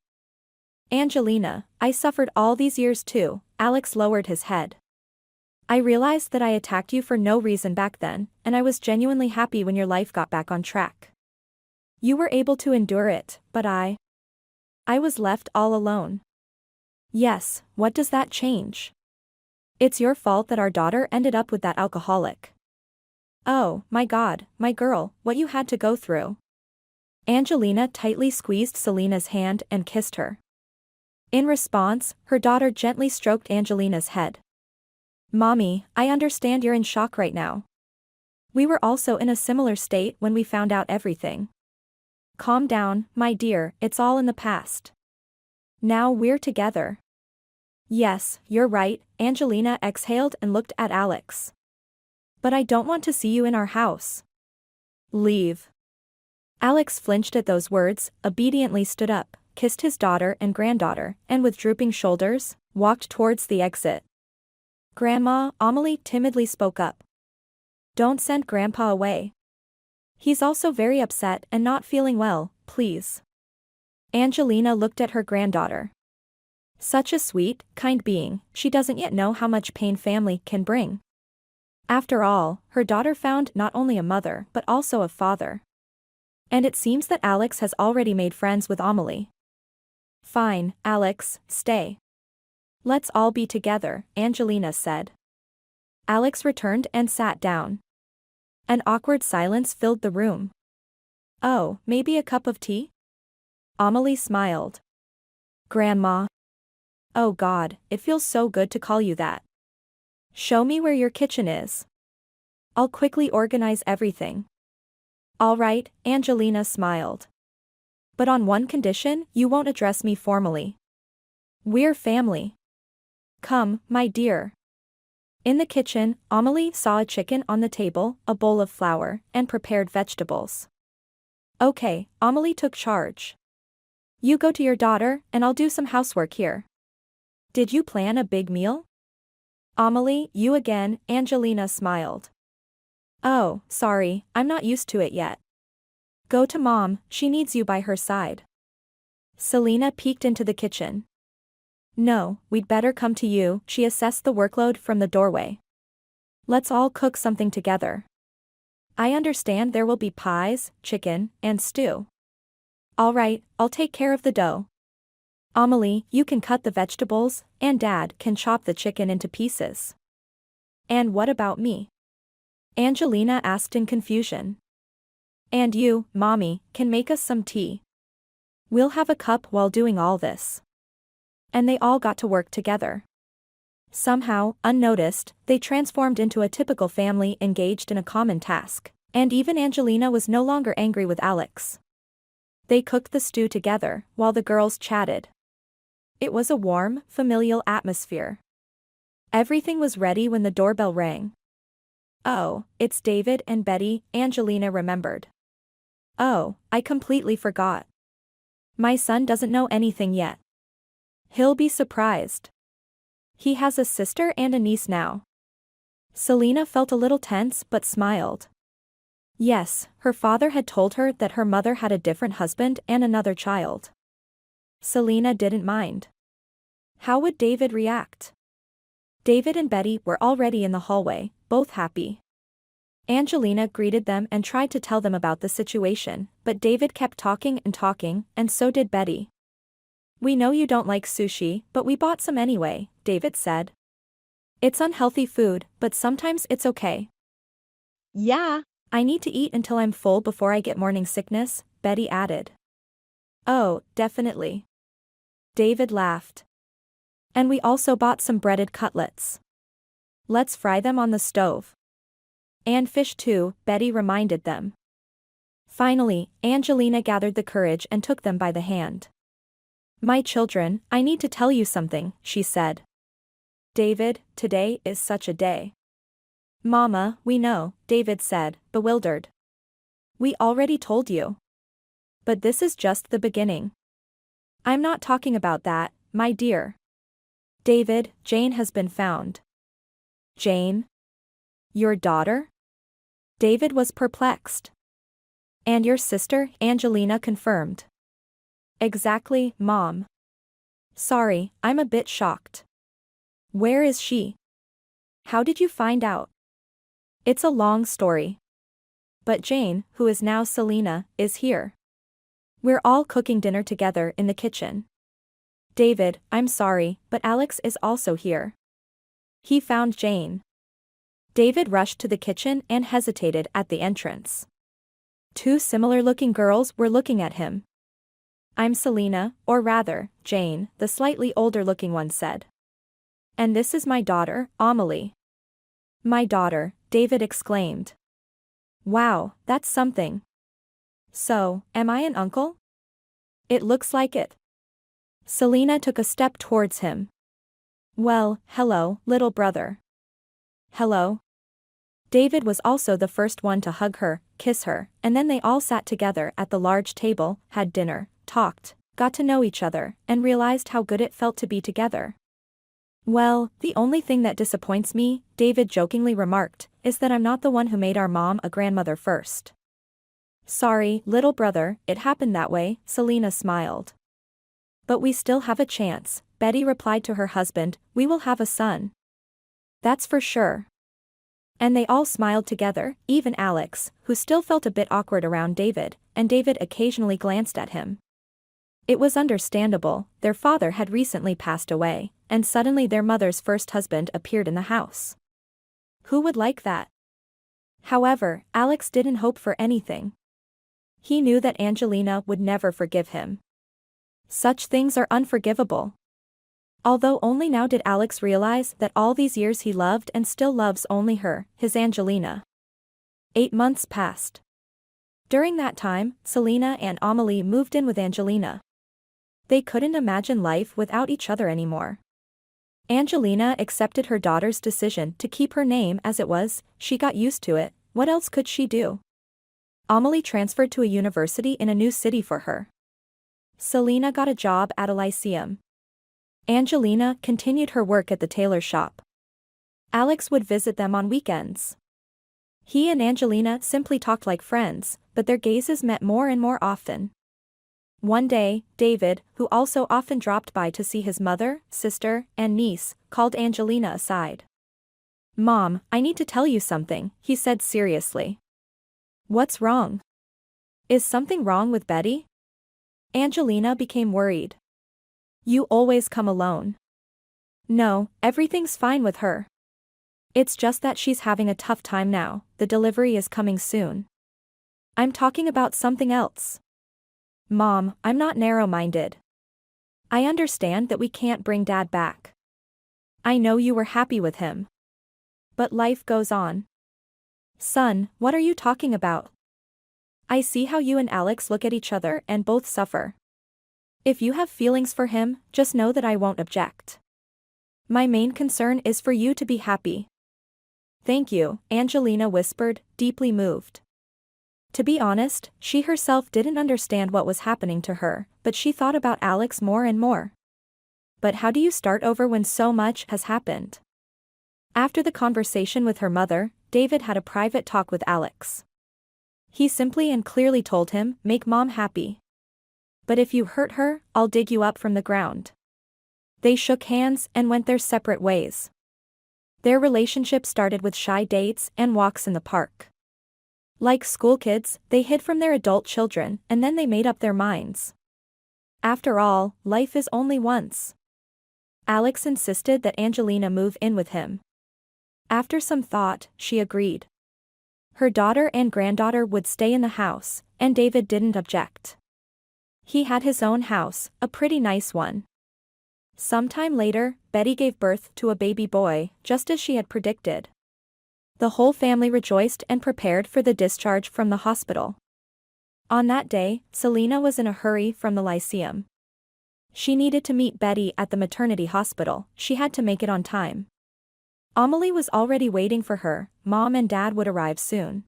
Angelina, I suffered all these years too, Alex lowered his head. I realized that I attacked you for no reason back then, and I was genuinely happy when your life got back on track. You were able to endure it, but I was left all alone. Yes, what does that change? It's your fault that our daughter ended up with that alcoholic. Oh, my God, my girl, what you had to go through. Angelina tightly squeezed Selina's hand and kissed her. In response, her daughter gently stroked Angelina's head. Mommy, I understand you're in shock right now. We were also in a similar state when we found out everything. Calm down, my dear, it's all in the past. Now we're together. Yes, you're right, Angelina exhaled and looked at Alex. But I don't want to see you in our house. Leave. Alex flinched at those words, obediently stood up, kissed his daughter and granddaughter, and with drooping shoulders, walked towards the exit. Grandma, Amelie timidly spoke up. Don't send Grandpa away. He's also very upset and not feeling well, please. Angelina looked at her granddaughter. Such a sweet, kind being, she doesn't yet know how much pain family can bring. After all, her daughter found not only a mother but also a father. And it seems that Alex has already made friends with Amelie. Fine, Alex, stay. Let's all be together, Angelina said. Alex returned and sat down. An awkward silence filled the room. Oh, maybe a cup of tea? Amelie smiled. Grandma. Oh God, it feels so good to call you that. Show me where your kitchen is. I'll quickly organize everything. All right, Angelina smiled. But on one condition, you won't address me formally. We're family. Come, my dear. In the kitchen, Amelie saw a chicken on the table, a bowl of flour, and prepared vegetables. Okay, Amelie took charge. You go to your daughter, and I'll do some housework here. Did you plan a big meal? Amelie, you again, Angelina smiled. Oh, sorry, I'm not used to it yet. Go to Mom, she needs you by her side. Selena peeked into the kitchen. No, we'd better come to you, she assessed the workload from the doorway. Let's all cook something together. I understand there will be pies, chicken, and stew. All right, I'll take care of the dough. Amelie, you can cut the vegetables, and Dad can chop the chicken into pieces. And what about me? Angelina asked in confusion. And you, Mommy, can make us some tea. We'll have a cup while doing all this. And they all got to work together. Somehow, unnoticed, they transformed into a typical family engaged in a common task, and even Angelina was no longer angry with Alex. They cooked the stew together, while the girls chatted. It was a warm, familial atmosphere. Everything was ready when the doorbell rang. Oh, it's David and Betty, Angelina remembered. Oh, I completely forgot. My son doesn't know anything yet. He'll be surprised. He has a sister and a niece now. Selena felt a little tense but smiled. Yes, her father had told her that her mother had a different husband and another child. Selena didn't mind. How would David react? David and Betty were already in the hallway, both happy. Angelina greeted them and tried to tell them about the situation, but David kept talking, and so did Betty. We know you don't like sushi, but we bought some anyway, David said. It's unhealthy food, but sometimes it's okay. Yeah, I need to eat until I'm full before I get morning sickness, Betty added. Oh, definitely. David laughed. And we also bought some breaded cutlets. Let's fry them on the stove. And fish too, Betty reminded them. Finally, Angelina gathered the courage and took them by the hand. My children, I need to tell you something, she said. David, today is such a day. Mama, we know, David said, bewildered. We already told you. But this is just the beginning. I'm not talking about that, my dear. David, Jane has been found. Jane? Your daughter? David was perplexed. And your sister, Angelina confirmed. Exactly, Mom. Sorry, I'm a bit shocked. Where is she? How did you find out? It's a long story. But Jane, who is now Selena, is here. We're all cooking dinner together in the kitchen. David, I'm sorry, but Alex is also here. He found Jane. David rushed to the kitchen and hesitated at the entrance. Two similar-looking girls were looking at him. I'm Selena, or rather, Jane, the slightly older-looking one said. And this is my daughter, Amelie. My daughter, David exclaimed. Wow, that's something. So, am I an uncle? It looks like it. Selena took a step towards him. Well, hello, little brother. Hello. David was also the first one to hug her, kiss her, and then they all sat together at the large table, had dinner, talked, got to know each other, and realized how good it felt to be together. Well, the only thing that disappoints me, David jokingly remarked, is that I'm not the one who made our mom a grandmother first. Sorry, little brother, it happened that way, Selena smiled. But we still have a chance, Betty replied to her husband, we will have a son. That's for sure. And they all smiled together, even Alex, who still felt a bit awkward around David, and David occasionally glanced at him. It was understandable, their father had recently passed away, and suddenly their mother's first husband appeared in the house. Who would like that? However, Alex didn't hope for anything. He knew that Angelina would never forgive him. Such things are unforgivable. Although only now did Alex realize that all these years he loved and still loves only her, his Angelina. 8 months passed. During that time, Selena and Amelie moved in with Angelina. They couldn't imagine life without each other anymore. Angelina accepted her daughter's decision to keep her name as it was. She got used to it. What else could she do? Amelie transferred to a university in a new city for her. Selena got a job at a lyceum. Angelina continued her work at the tailor shop. Alex would visit them on weekends. He and Angelina simply talked like friends, but their gazes met more and more often. One day, David, who also often dropped by to see his mother, sister, and niece, called Angelina aside. "Mom, I need to tell you something," he said seriously. "What's wrong? Is something wrong with Betty?" Angelina became worried. "You always come alone." "No, everything's fine with her. It's just that she's having a tough time now. The delivery is coming soon." "I'm talking about something else." "Mom, I'm not narrow-minded. I understand that we can't bring Dad back. I know you were happy with him. But life goes on." "Son, what are you talking about? I see how you and Alex look at each other and both suffer. If you have feelings for him, just know that I won't object. My main concern is for you to be happy." "Thank you," Angelina whispered, deeply moved. To be honest, she herself didn't understand what was happening to her, but she thought about Alex more and more. But how do you start over when so much has happened? After the conversation with her mother, David had a private talk with Alex. He simply and clearly told him, "Make Mom happy. But if you hurt her, I'll dig you up from the ground." They shook hands and went their separate ways. Their relationship started with shy dates and walks in the park. Like school kids, they hid from their adult children, and then they made up their minds. After all, life is only once. Alex insisted that Angelina move in with him. After some thought, she agreed. Her daughter and granddaughter would stay in the house, and David didn't object. He had his own house, a pretty nice one. Sometime later, Betty gave birth to a baby boy, just as she had predicted. The whole family rejoiced and prepared for the discharge from the hospital. On that day, Selena was in a hurry from the lyceum. She needed to meet Betty at the maternity hospital. She had to make it on time. Amelie was already waiting for her. Mom and Dad would arrive soon.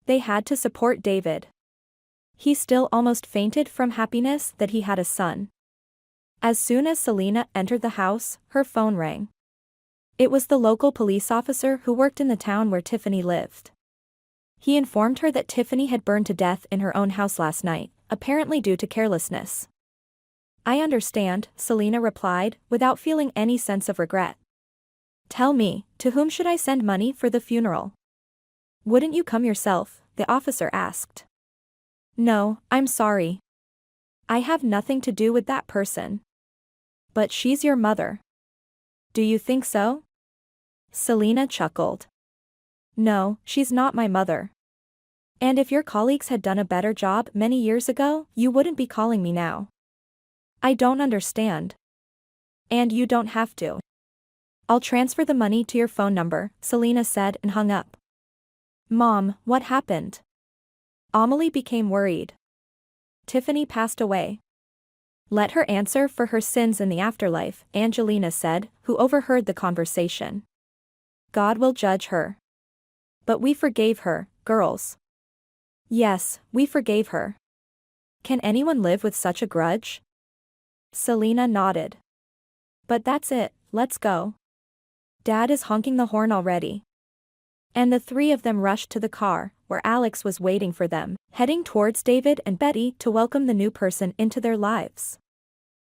They had to support David. He still almost fainted from happiness that he had a son. As soon as Selena entered the house, her phone rang. It was the local police officer who worked in the town where Tiffany lived. He informed her that Tiffany had burned to death in her own house last night, apparently due to carelessness. "I understand," Selena replied, without feeling any sense of regret. "Tell me, to whom should I send money for the funeral?" "Wouldn't you come yourself?" the officer asked. "No, I'm sorry. I have nothing to do with that person." "But she's your mother." "Do you think so?" Selena chuckled. "No, she's not my mother. And if your colleagues had done a better job many years ago, you wouldn't be calling me now." "I don't understand." "And you don't have to. I'll transfer the money to your phone number," Selena said and hung up. "Mom, what happened?" Amelie became worried. "Tiffany passed away." "Let her answer for her sins in the afterlife," Angelina said, who overheard the conversation. "God will judge her." "But we forgave her, girls." "Yes, we forgave her. Can anyone live with such a grudge?" Selena nodded. "But that's it, let's go. Dad is honking the horn already." And the three of them rushed to the car, where Alex was waiting for them, heading towards David and Betty to welcome the new person into their lives.